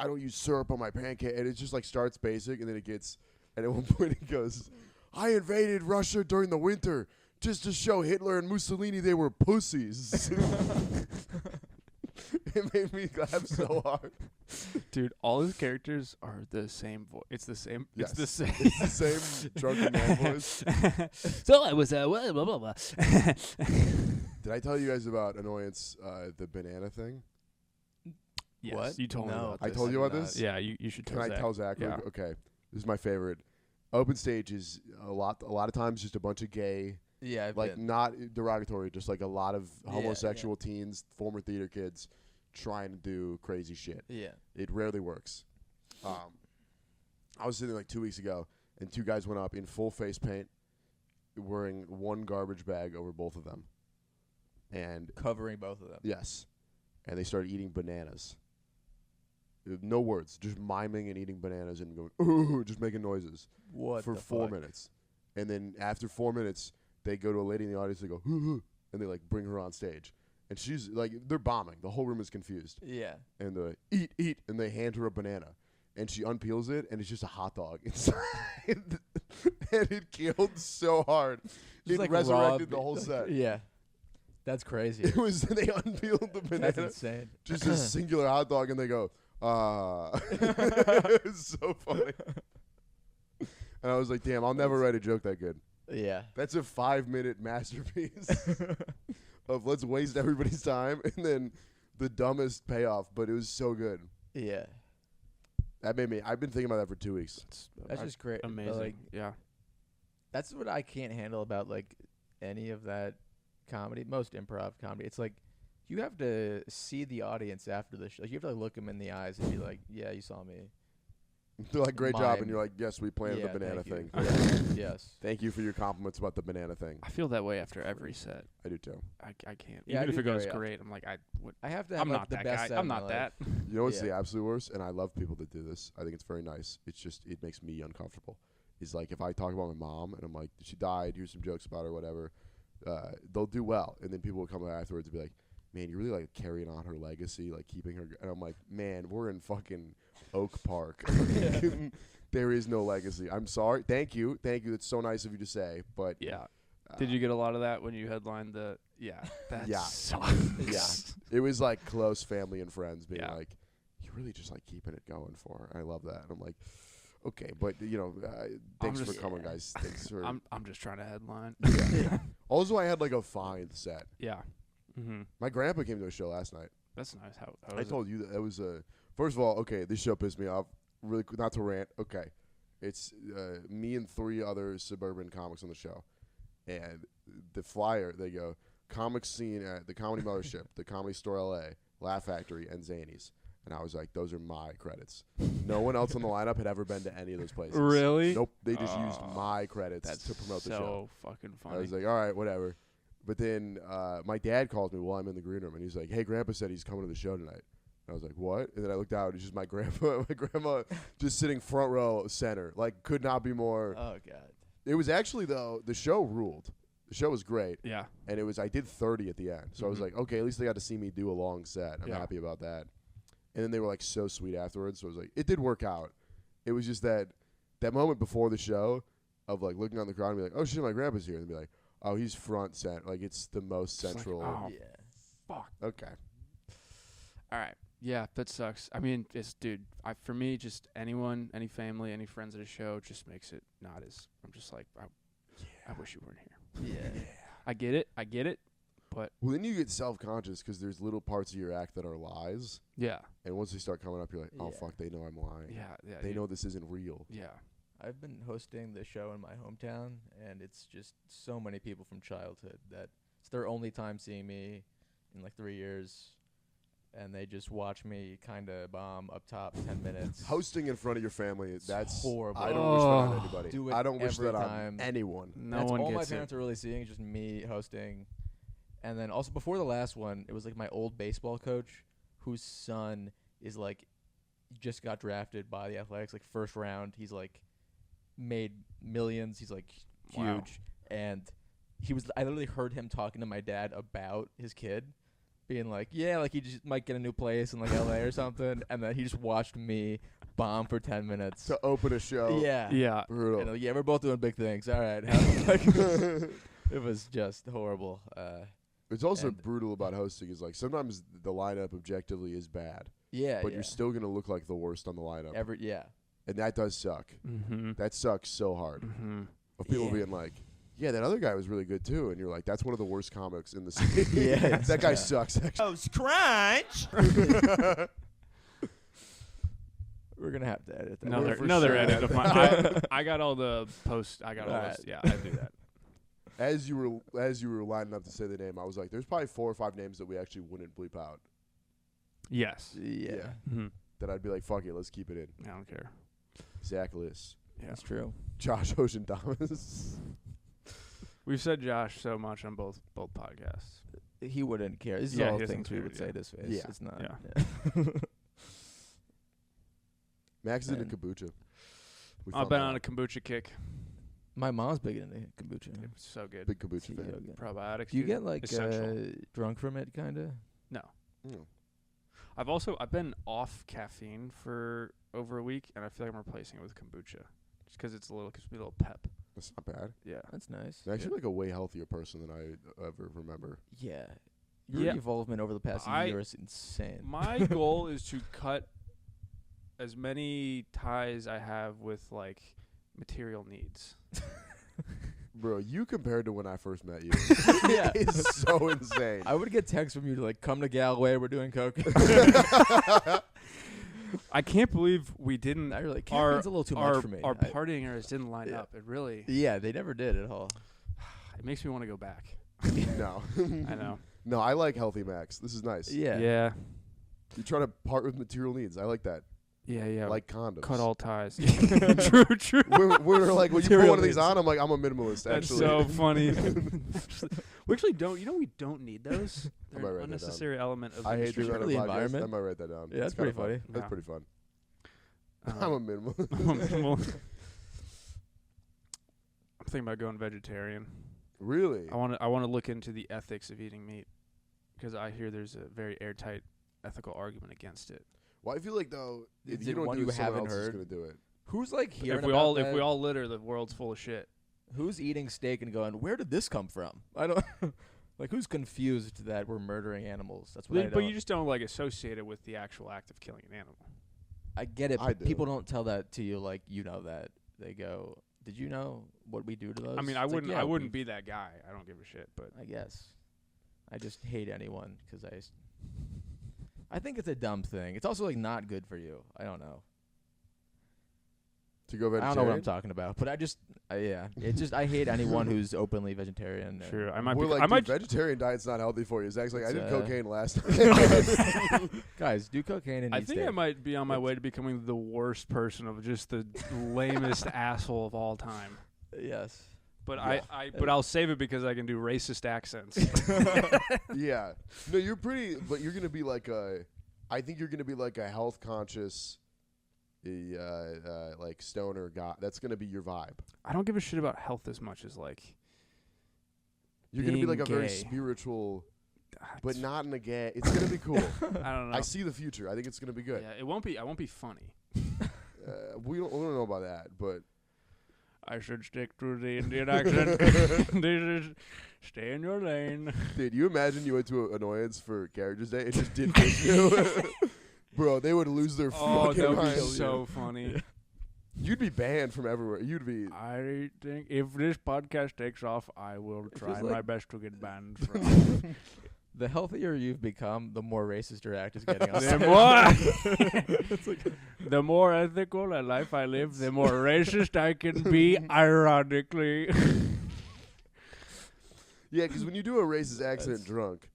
don't use syrup on my pancake, and it just like starts basic, and then it gets, and at one point he goes, I invaded Russia during the winter just to show Hitler and Mussolini they were pussies. It made me laugh so hard. Dude, all his characters are the same voice. It's the same. Yes. It's the same. It's the same drunken man voice. So I was blah, blah, blah, blah. Did I tell you guys about Annoyance, the banana thing? Yes, What? you told me No. about I this. told you about not. this? Yeah, you should tell Can Zach. I tell Zach? Yeah. Okay. This is my favorite. Open stage is a lot of times just a bunch of gay, yeah, I've like been. not derogatory, just like a lot of Yeah, homosexual teens, former theater kids trying to do crazy shit. Yeah, It rarely works. I was sitting like 2 weeks ago, and two guys went up in full face paint, wearing one garbage bag over both of them. And covering both of them. yes, and they started eating bananas. No words, just miming and eating bananas and going, ooh, just making noises What for the 4 fuck? minutes. And then after 4 minutes, they go to a lady in the audience, they go, ooh, and they like bring her on stage. And she's like, they're bombing. The whole room is confused. Yeah. And they're like, eat, and they hand her a banana. And she unpeels it, and it's just a hot dog inside. And it killed so hard. Just It like resurrected raw the whole set. Yeah, that's crazy. It was, they unpeeled the That's banana, insane. just a singular hot dog, and they go, It was so funny. And I was like, damn, I'll never write a joke that good. Yeah. That's a 5-minute masterpiece of let's waste everybody's time, and then the dumbest payoff, but it was so good. Yeah. That made me, I've been thinking about that for 2 weeks. That's just great. Amazing. Like, Yeah. that's what I can't handle about like any of that comedy, most improv comedy. It's like you have to see the audience after the show. Like, you have to like, look them in the eyes and be like, "Yeah, you saw me." They're like, great job, and Mime. you're like, yes, we planned Yeah, the banana thank thing. you. Yes. Thank you for your compliments about the banana thing. I feel that way after every set. I do too. I can't. Yeah, I Even if do it goes very often. great, I'm like, I have to have I'm like, not the that best guy. set I'm of my not life. that. You know what's Yeah. the absolute worst? And I love people that do this. I think it's very nice. It's just, it makes me uncomfortable. Is like if I talk about my mom and I'm like, she died, here's some jokes about her, whatever, they'll do well. And then people will come afterwards and be like, man, you really like carrying on her legacy, like keeping her. And I'm like, man, we're in fucking Oak Park. There is no legacy. I'm sorry. Thank you. That's so nice of you to say. But Yeah. Did you get a lot of that when you headlined the? Yeah. That Yeah. sucks. Yeah. It was like close family and friends being Yeah. like, you're really just like keeping it going for her. I love that. And I'm like, okay, but you know, thanks for just- coming, guys. Thanks for. I'm just trying to headline. Yeah. Also, I had like a fine set. Yeah. Mm-hmm. My grandpa came to a show last night. That's nice. How I was it? told you that was a. First of all, okay, this show pissed me off. Really, not to rant. Okay, it's me and 3 other suburban comics on the show, and the flyer they go comic scene at the Comedy Mothership, the Comedy Store LA, Laugh Factory, and Zanies. And I was like, those are my credits. No one else on the lineup had ever been to any of those places. Really? Nope. They just used Oh, my credits That's to promote the so show. fucking funny. I was like, all right, whatever. But then my dad calls me while I'm in the green room, and he's like, hey, Grandpa said he's coming to the show tonight. And I was like, what? And then I looked out, and it's just my grandpa, just sitting front row center. Like, could not be more. Oh god. It was actually, though, the show ruled. The show was great, Yeah. and I did 30 at the end. So I was like, okay, at least they got to see me do a long set. I'm Yeah. happy about that. And then they were like so sweet afterwards. So I was like, it did work out. It was just that moment before the show of like looking on the crowd and be like, oh shit, my grandpa's here, and be like, oh, he's front center. Like it's the most It's like, central. oh. Yeah. Fuck. Okay. All right. Yeah, that sucks. I mean, dude, for me, just anyone, any family, any friends at a show just makes it not as, I'm just like, I wish you weren't here. Yeah. I get it, but Well, then you get self-conscious because there's little parts of your act that are lies. yeah. And once they start coming up, you're like, oh, Yeah. fuck, they know I'm lying. Yeah. They know this isn't real. Yeah. I've been hosting the show in my hometown, and it's just so many people from childhood that it's their only time seeing me in like 3 years, and they just watch me kind of bomb up top 10 minutes. Hosting in front of your family, that's horrible. I don't wish that on Oh. anybody. Do it I don't wish every that time. on anyone. No That's one all my gets parents it. are really seeing, just me hosting. And then also before the last one, it was like my old baseball coach, whose son is like just got drafted by the Athletics, like first round. He's like made millions. He's like huge. Wow. And I literally heard him talking to my dad about his kid, being like, yeah, like he just might get a new place in like LA or something. And then he just watched me bomb for 10 minutes. To open a show. Yeah. Yeah. Brutal. And, yeah, we're both doing big things. All right. Like, it was just horrible. It's also And- brutal about hosting is like sometimes the lineup objectively is bad, Yeah, but yeah. you're still going to look like the worst on the lineup. Yeah. And that does suck. Mm-hmm. That sucks so hard. Mm-hmm. Of people Yeah. being like, yeah, that other guy was really good too. And you're like, that's one of the worst comics in the city. Yeah, that guy yeah. sucks, actually. Oh, crunch. We're gonna have to edit that. for Another sure. edit of mine. I got all the posts. I got all Right. this. Yeah, I do that. As you were lining up to say the name, I was like, there's probably 4 or 5 names that we actually wouldn't bleep out. Yes. Yeah, Mm-hmm. That I'd be like, fuck it, let's keep it in. I don't care. Zach Liss, Yeah. that's true. Josh Ocean Thomas. We've said Josh so much on both podcasts. He wouldn't care. This is Yeah, all he doesn't things we care, would say to his face. Yeah. It's not. Yeah. Max did a And- kombucha. We I've found been that on a out. kombucha kick. My mom's big into kombucha. It was so good. Big kombucha She fan. yoga. Probiotics. Do you dude. get like essential. drunk from it, kind of? Mm. I've been off caffeine for over a week, and I feel like I'm replacing it with kombucha, just because gives me a little pep. That's not bad. Yeah. That's nice. I'm actually like a way healthier person than I ever remember. Yeah. Your Yeah. evolvement over the past year is insane. My goal is to cut as many ties I have with like material needs. Bro, you compared to when I first met you. Yeah. It's so insane. I would get texts from you to like, come to Galway, we're doing coke. I can't believe we didn't. Now you're like, Our caffeine's a little too our much for me. our I- partying areas didn't line Yeah. up. It really. Yeah, they never did at all. It makes me want to go back. No. I know. No, I like Healthy Max. This is nice. Yeah. Yeah. You try to part with material needs. I like that. Yeah. Like condoms. Cut all ties. True. We're like, when you put Material one of these needs. on, I'm like, I'm a minimalist, That's actually. so funny. We actually don't. You know, we don't need those. I might They're wait an that down. unnecessary element of I hate industry. doing that for on the a podcast. environment. I might write that down. Yeah, that's It's kinda pretty fun. funny. That's Yeah. pretty fun. Um, I'm a minimalist. I'm thinking about going vegetarian. Really? I want to look into the ethics of eating meat, because I hear there's a very airtight ethical argument against it. Well, I feel like, though, if Is you it don't one do you it, someone haven't else is heard? going to do it. Who's like hearing If we about all that? litter, the world's full of shit. Who's eating steak and going, where did this come from? I don't like who's confused that we're murdering animals. That's what I But don't. you just don't like associate it with the actual act of killing an animal. I get it, I but do. people don't tell that to you like you know that. They go, did you know what we do to those? I mean, It's like, yeah, I wouldn't we- be that guy. I don't give a shit. But I guess. I just hate anyone because I think it's a dumb thing. It's also like not good for you. I don't know. To go I vegetarian? don't know what I'm talking about, but yeah. It's just I hate anyone who's openly vegetarian. and- sure, I might. We're be, like, I dude, might. vegetarian diet's not healthy for you. Zach's like, I It's, did cocaine last time. Guys, do cocaine and I eat think steak. I might be on my way to becoming the worst person of just the lamest asshole of all time. Yes. But Yeah. but I'll save it because I can do racist accents. Yeah. No, you're pretty, but you're going to be like I think you're going to be like a health conscious, like stoner guy. That's going to be your vibe. I don't give a shit about health as much as like You're gonna be like a Being very gay. spiritual, but not in a gay. It's gonna be cool. I don't know. I see the future. I think it's gonna be good. Yeah, it won't be. I won't be funny. We don't know about that, but I should stick to the Indian accent. This is stay in your lane. dude, you imagine you went to Annoyance for Characters Day and just did this new. Bro, they would lose their Oh, fucking that would be minds. so funny. You'd be banned from everywhere. You'd be. I think if this podcast takes off, I will try feels like- my best to get banned from. The healthier you've become, the more racist your act is getting. The more ethical a life I live, the more racist I can be, ironically. Yeah, because when you do a racist accent drunk,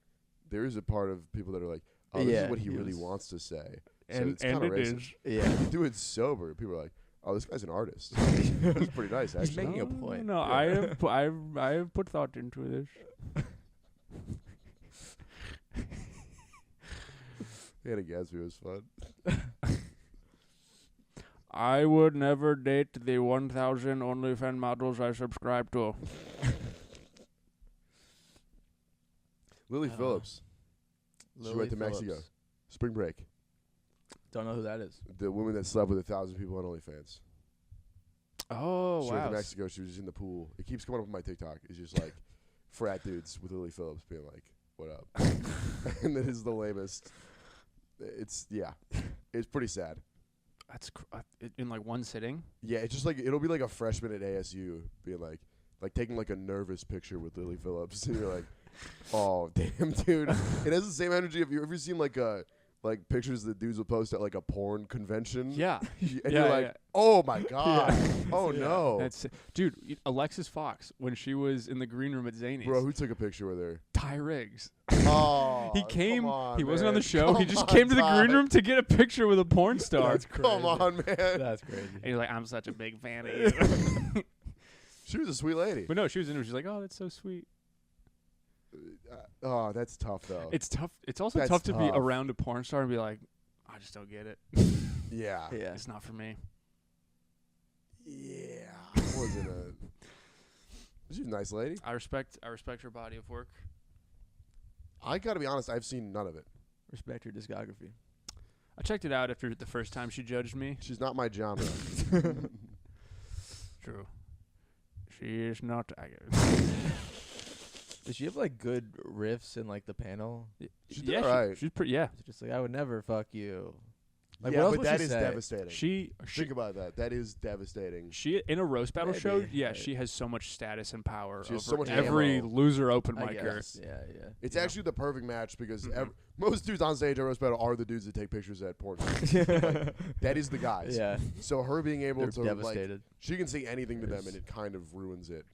there is a part of people that are like, "Oh, this Yeah, is what he really yes. wants to say." So and it's kind of it racist. is. Yeah. If you do it sober, people are like, "Oh, this guy's an artist." It's pretty nice, actually. He's making a point. No, Yeah. I have put thought into this. Hannah Gadsby was fun. I would never date the 1,000 OnlyFans models I subscribe to. Lily Phillips. She went to Phillips. Mexico. Spring break. Don't know who that is. The woman that slept with 1,000 people on OnlyFans. Oh, She went wow. to Mexico. She was just in the pool. It keeps coming up on my TikTok. It's just like frat dudes with Lily Phillips being like, "What up?" And it is the lamest. It's pretty sad. That's in like one sitting. Yeah, it's just like it'll be like a freshman at ASU being like taking like a nervous picture with Lily Phillips, and you're like, "Oh, damn, dude!" It has the same energy. Have you ever seen like pictures that dudes will post at like a porn convention? Yeah. And you're like, "Oh my god! Oh no!" That's dude. Alexis Fox when she was in the green room at Zany's. Bro, who took a picture with her? Ty Riggs. Oh, He came. come on, he wasn't on man. the show. He Come just on, came to the Ty. green room to get a picture with a porn star. That's Come crazy. on, man. That's crazy. And he's like, I'm such a big fan of you. She was a sweet lady. But no, she was in. She's like, oh, that's so sweet. Oh, that's tough though. It's tough. It's also That's tough to be tough. around a porn star and be like, I just don't get it. Yeah. Yeah. It's not for me. Yeah. Wasn't a. She's a nice lady. I respect her body of work. I gotta be honest. I've seen none of it. Respect your discography. I checked it out after the first time she judged me. She's not my genre. True. She is not. Does she have like good riffs in like the panel? She did yeah, alright. she's pretty. Yeah. It's just like I would never fuck you. Like yeah, what else but would that she is say? devastating. She Think about that. That is devastating. She in a roast battle show. Maybe, Yeah, right. she has so much status and power She has over so much every ammo. loser open I micer. guess. Yeah, yeah. It's Yeah. actually the perfect match because Mhm. most dudes on stage at roast battle are the dudes that take pictures at porn. Like, that is the guys. Yeah. So her being able They're to like, devastated. she can say anything to them There's- and it kind of ruins it.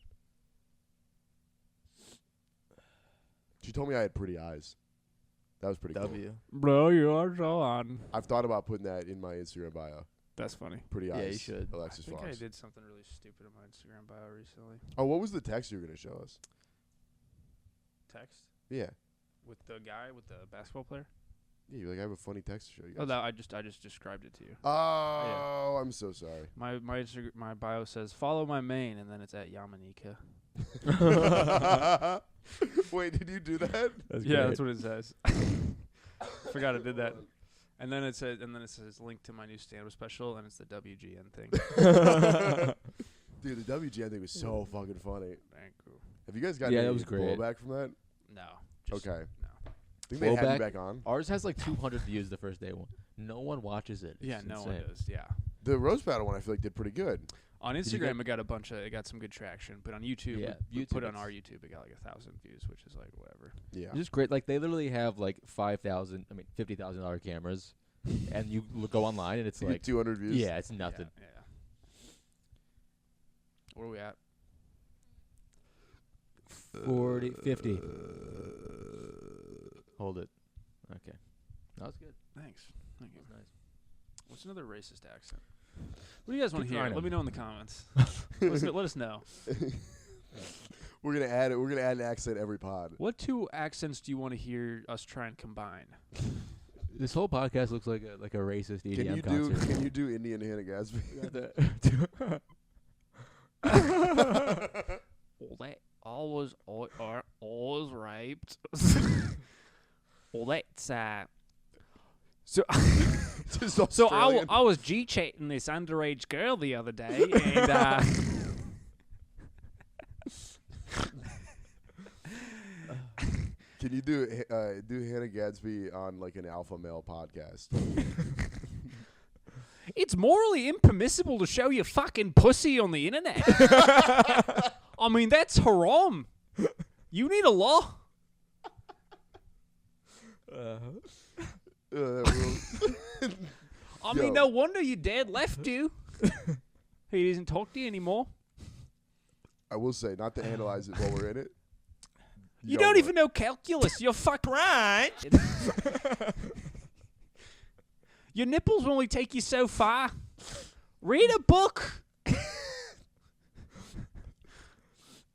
She told me I had pretty eyes. That was pretty cool. W. Bro, you are so on. I've thought about putting that in my Instagram bio. That's funny. Pretty Yeah, eyes. you should. Alexis I think Fox. I did something really stupid in my Instagram bio recently. Oh, what was the text you were gonna show us? Text Yeah. with the guy with the basketball player. Yeah, you're like, I have a funny text to show you Oh, guys. that I just described it to you. Oh, I'm so sorry. My my bio says follow my main, and then it's at Yamanika. Wait, did you do that? That's Yeah, great. that's what it says. Forgot I did that. And then it says link to my new stand-up special, and it's the WGN thing. Dude, the WG I think was so fucking funny. Thank you. Have you guys got Yeah, any that was great. blowback from that? No. Just Okay. No. Think they had me Blowback? back on? Ours has like 200 views the first day. No one watches it. Yeah, It's no one insane. does. Yeah. The roast battle one I feel like did pretty good. On you Instagram, get- it got some good traction, but on YouTube, Yeah, we put YouTube on it's- our YouTube, it got like 1,000 views, which is like whatever. Yeah. It's just great. Like they literally have like $50,000 cameras, and you go online and it's You get like 200 views. yeah, it's nothing. Yeah. Where are we at? 40, 50. Hold it. Okay, that was good. Thanks. Thank you. That was nice. What's another racist accent? What do you guys want to Keep hear? trying Let them. me know in the comments. let us know. We're gonna add it. We're gonna add an accent every pod. What two accents do you want to hear us try and combine? This whole podcast looks like a racist EDM Can you concert. Can you do Indian Hannah Gadsby? always raped. Well, that's so. Just So Australian. I was G-chatting this underage girl the other day, and Can you do Hannah Gadsby on like an alpha male podcast? it's morally impermissible to show your fucking pussy on the internet. I mean, that's haram. You need a law. That rules. I mean, Yo. no wonder your dad left you. He doesn't talk to you anymore. I will say, not to analyze it while we're in it. You don't even know calculus. You're fucked Right. Your nipples only take you so far. Read a book.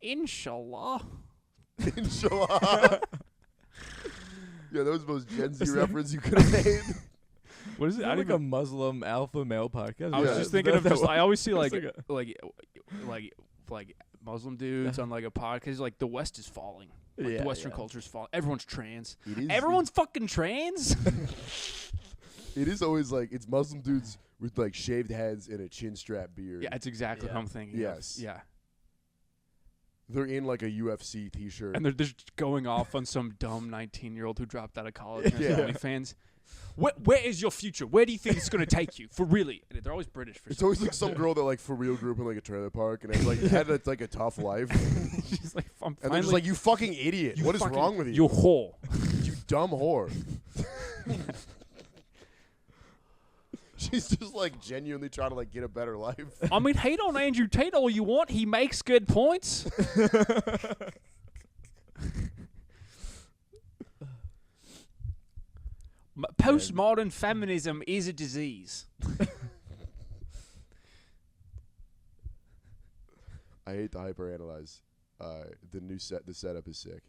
Inshallah. Inshallah. Yeah, that was the most Gen Z reference you could have made. What is it? Is that like a Muslim alpha male podcast? I was Yeah. just thinking of this. I always see like like like Muslim dudes on like a podcast. Like the West is falling. Like Yeah, the Western yeah. culture is falling. Everyone's trans. It is. Everyone's fucking trans. It is always like it's Muslim dudes with like shaved heads and a chin strap beard. Yeah, it's exactly Yeah. what I'm thinking. Yes. Of. Yeah. They're in like a UFC t-shirt. And they're just going off on some dumb 19-year-old who dropped out of college and has Yeah. OnlyFans. Where is your future? Where do you think it's going to take you? For really? And they're always British for It's some always like some girl that like for real grew up in like a trailer park and has like had like a tough life. And She's like, I'm they're finally, just like, you fucking idiot. What is fucking- wrong with you? You whore. You dumb whore. She's just like genuinely trying to like get a better life. I mean, hate on Andrew Tate all you want. He makes good points. Postmodern feminism is a disease. I hate to hyperanalyze. The setup is sick.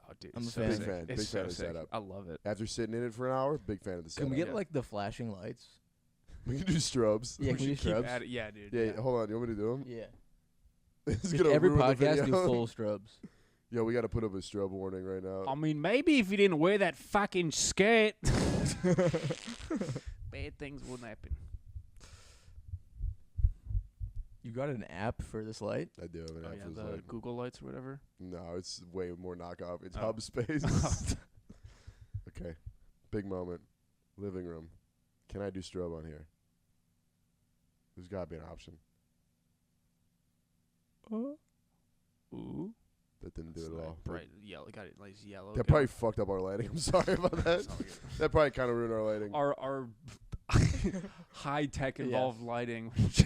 Oh, dude, I'm a it's so fan. Big sick. fan. It's Big so fan of the sick. setup. I love it. After sitting in it for an hour, big fan of the setup. Can we get Yeah. like the flashing lights? We can do strobes. Yeah, We can we should do keep strobes? at it. Yeah, dude. Yeah, hold on. You want me to do them? Yeah. This is Just gonna every ruin the podcast do video. full strobes. Yo, we got to put up a strobe warning right now. I mean, maybe if you didn't wear that fucking skirt, bad things wouldn't happen. You got an app for this light? I do have an Oh, app yeah, for this the light. Google lights or whatever. No, it's way more knockoff. It's Oh. hub space. Okay. Big moment. Living room. Can I do strobe on here? There's got to be an option. Ooh. That didn't do It's it at like all. bright yellow. Got it nice yellow. That probably fucked up our lighting. I'm sorry about that. It's all good. That probably kind of ruined our lighting. Our high tech Yeah. involved lighting. This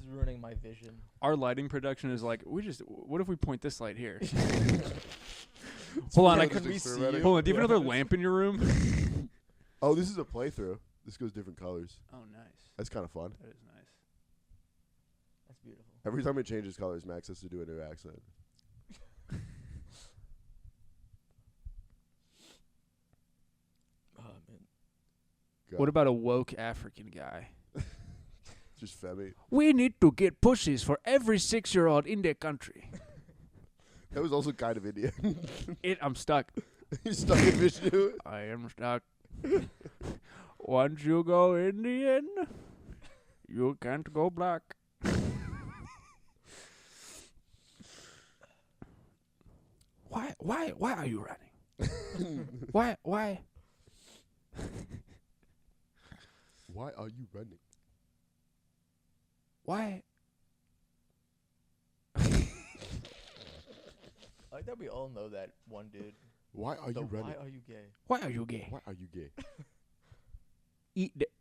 is ruining my vision. Our lighting production is like what if we point this light here? Hold on, Just can we experiment. see? Hold on, do you have another lamp in your room? Oh, this is a playthrough. This goes different colors. Oh, nice. That's kind of fun. That is nice. That's beautiful. Every time it changes colors, Max has to do a new accent. Oh man. Go. What about a woke African guy? Just Femi? We need to get pussies for every 6-year-old in the country. That was also kind of Indian. I'm stuck. You stuck in Vishnu? I am stuck. Once you go Indian, you can't go black. Why are you running? Why? Why are you running? Why? I like that we all know that one dude. Why are The you running? why are you gay? Why are you gay? Why are you gay?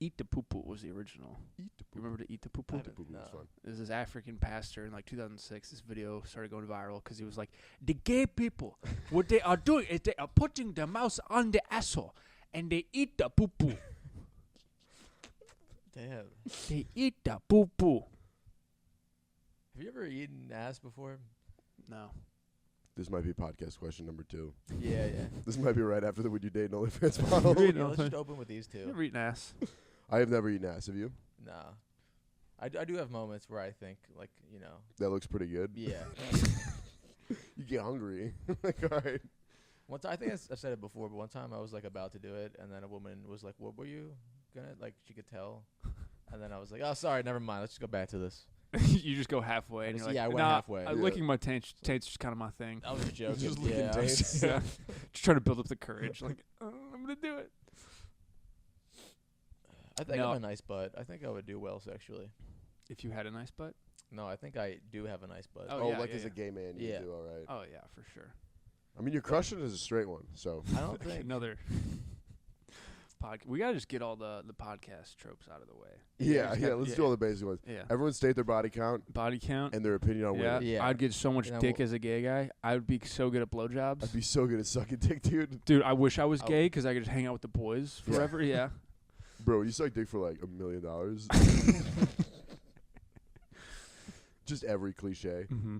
Eat the poo poo was the original. Eat the You poop. remember to eat the poo I poo? haven't. Poop was No. fun. There's this African pastor in like 2006. This video started going viral because he was like, the gay people, what they are doing is they are putting their mouth on the asshole and they eat the poo poo. Damn. They eat the poo poo. Have you ever eaten ass before? No. This might be podcast question number 2. Yeah, yeah. This might be right after the Would You Date an OnlyFans model. Read Yeah, let's nothing. just open with these You two. ever eaten ass? I have never eaten ass. Have you? Nah. I do have moments where I think, like, That looks pretty good. yeah. You get hungry. Like, all right. One time, I think I said it before, but one time I was like about to do it, and then a woman was like, "What were you gonna?" Like, she could tell, and then I was like, "Oh, sorry, never mind. Let's just go back to this." You just go halfway. And you're like, I went nah, halfway. Licking my taints just kind of my thing. I was just joking. Just licking yeah. taints. Yeah. Just trying to build up the courage. Like, I'm gonna do it. I think I No. have a nice butt. I think I would do well sexually. If you had a nice butt. No, I think I do have a nice butt. Oh, yeah, like yeah, as a yeah. gay man, you Yeah. do all right. Oh yeah, for sure. I mean, you're crushing it as a straight one, so. I don't think. Another. We gotta just get all the podcast tropes out of the way. Yeah, let's do all the basic ones. Yeah. Everyone state their body count Body count. and their opinion on Yeah. women. Yeah. I'd get so much And then dick as a gay guy. I would be so good at blowjobs. I'd be so good at sucking dick, dude. Dude, I wish I was I gay because I could just hang out with the boys Yeah. forever. Yeah. Bro, you suck dick for like $1 million. Just every cliche. Mm-hmm.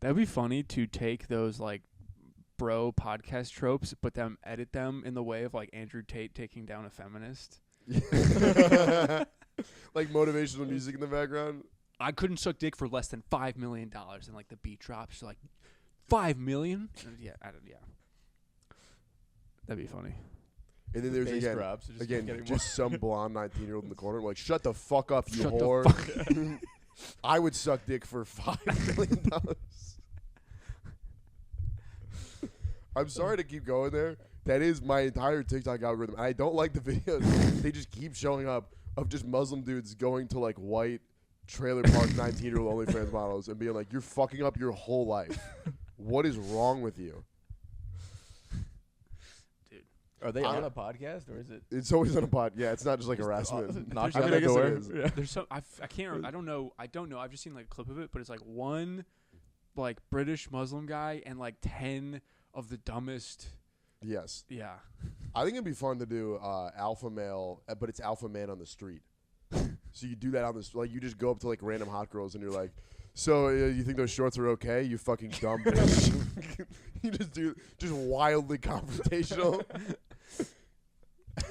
That'd be funny to take those like bro podcast tropes, but then edit them in the way of like Andrew Tate taking down a feminist. Like motivational music in the background. I couldn't suck dick for less than $5 million, and like the beat drops like $5 million. Yeah, that'd be funny. And then there's Bass again, drops, it just keeps getting just some blonde 19-year-old in the corner. Like, shut the fuck up, you Shut the whore. I would suck dick for $5 million. I'm sorry to keep going there. That is my entire TikTok algorithm. I don't like the videos. They just keep showing up of just Muslim dudes going to like white trailer park 19-year-old OnlyFans models and being like, "You're fucking up your whole life. What is wrong with you?" Are they I on don't- a podcast or is it? It's always on a pod. Yeah, it's not just like harassment. Knocking I on mean, I the guess door. it is. Yeah. There's some I can't remember. I don't know. I've just seen like a clip of it, but it's like one like British Muslim guy and like 10 of the dumbest. Yes. Yeah. I think it'd be fun to do alpha male, but it's alpha man on the street. So you do that on the like you just go up to like random hot girls and you're like, "So you think those shorts are okay? You fucking dumb bitch." You just wildly confrontational.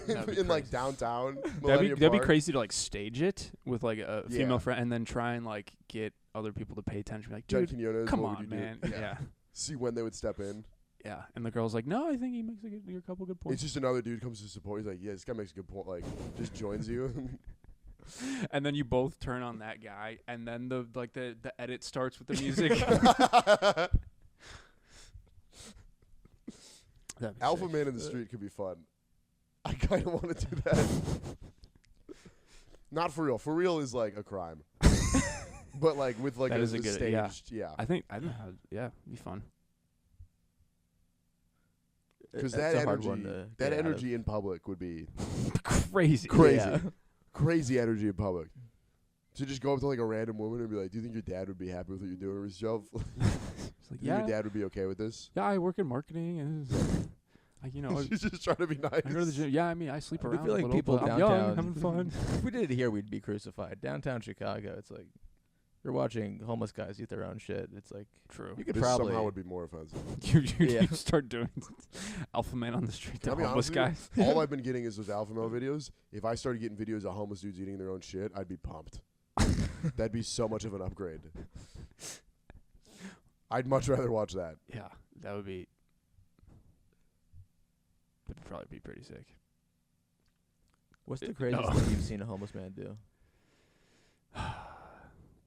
That'd be In like crazy. downtown. That'd Millennium be Park. crazy to like stage it with like a Yeah. female friend and then try and like get other people to pay attention. Be like, Jack dude, Quinones, come what would on, you do? man. Yeah. See when they would step in. Yeah. And the girl's like, no, I think he makes a couple good It's points. just another dude comes to support. He's like, "Yeah, this guy makes a good point." Like, just joins you. And then you both turn on that guy, and then the edit starts with the music. That'd be Alpha sick. man in the street could be fun. I kind of want to do that. Not for real. For real is like a crime. But like with like That a is a good- yeah. staged, yeah. I don't know how. Yeah, it'd be fun. Because That's that a hard one energy, to that get out of. energy in public would be Crazy. crazy. Yeah. Crazy energy in public. To just go up to like a random woman and be like, "Do you think your dad would be happy with what you're doing with yourself? Do you It's like, think your yeah, dad would be okay with this?" yeah, I work in marketing, and like, you know, She's just trying to be nice. I go to the gym. Yeah, I mean, I sleep I around. feel like a little, people but I'm young, downtown- having fun. If we did it here, we'd be crucified. Downtown Chicago, it's like you're watching homeless guys eat their own shit. It's like True. you could This probably. somehow would be more offensive. You Yeah. start doing alpha man on the street to I'll be homeless honest with guys. All I've been getting is those alpha male videos. If I started getting videos of homeless dudes eating their own shit, I'd be pumped. That'd be so much of an upgrade. I'd much rather watch that. Yeah, that would be. That'd probably be pretty sick. What's the craziest No. thing you've seen a homeless man do?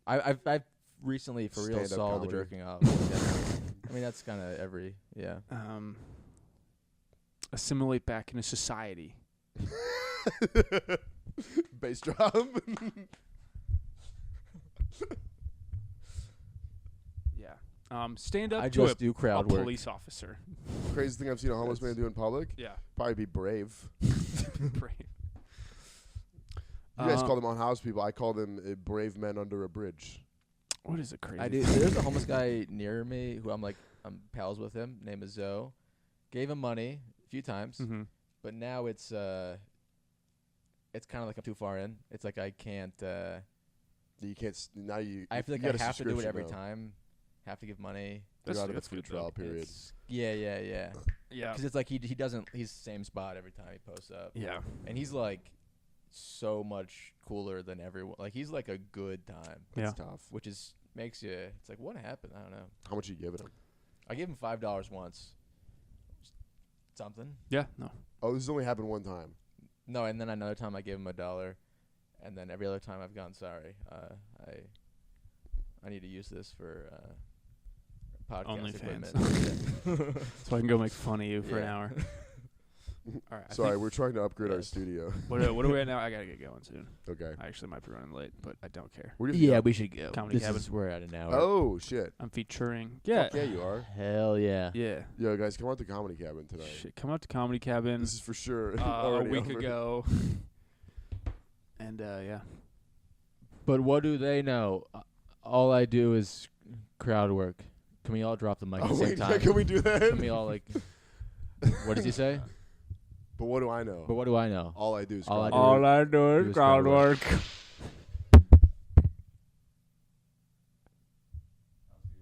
I've recently for real Stand-up saw comedy. the jerking off. I mean that's kind of yeah. Assimilate back into society. Bass drum. Yeah. Stand up I to just do a crowd work. police officer. Craziest thing I've seen a homeless man do in public? Yeah. Probably be brave. Brave. You guys call them on house people. I call them brave men under a bridge. What is a crazy? I do. There's a homeless guy near me who I'm pals with him. Name is Zoe. Gave him money a few times, Mm-hmm. but now it's kind of like I'm too far in. It's like I can't. You can't. Now you. I feel you like got I a have to do it subscription every now. time. Have to give money. You're out of the That's free good, though. trial period. It's- Yeah. Yeah. Because it's like he doesn't. He's same spot every time he posts up, Yeah. and he's like so much cooler than everyone. Like he's like a good time. Yeah. It's tough. Which is makes you. It's like what happened? I don't know. How much you giving him? I gave him $5 once. Something. Yeah. No. Oh, this has only happened one time. No, and then another time I gave him $1, and then every other time I've gone sorry. I need to use this for podcast OnlyFans. equipment. So I can go make fun of you for an Yeah. hour. All right. I Sorry, think- we're trying to upgrade our Yes. studio. What are we at now? I gotta get going soon. Okay. I actually might be running late, but I don't care. Where do you we should go. Comedy this Cabin. is we're at an hour. Oh shit. I'm featuring. Yeah. Fuck yeah, you are. Hell yeah. Yeah. Yo, guys, come out to Comedy Cabin tonight. Shit. Come out to Comedy Cabin This is for sure. a already week over. ago. And yeah. But what do they know? All I do is crowd work. Can we all drop the mic at Oh the same wait, time? can we do that? Can we all like? What does he say? But what do I know? But what do I know? All I do is All I crowd do work. I do is crowd crowd work.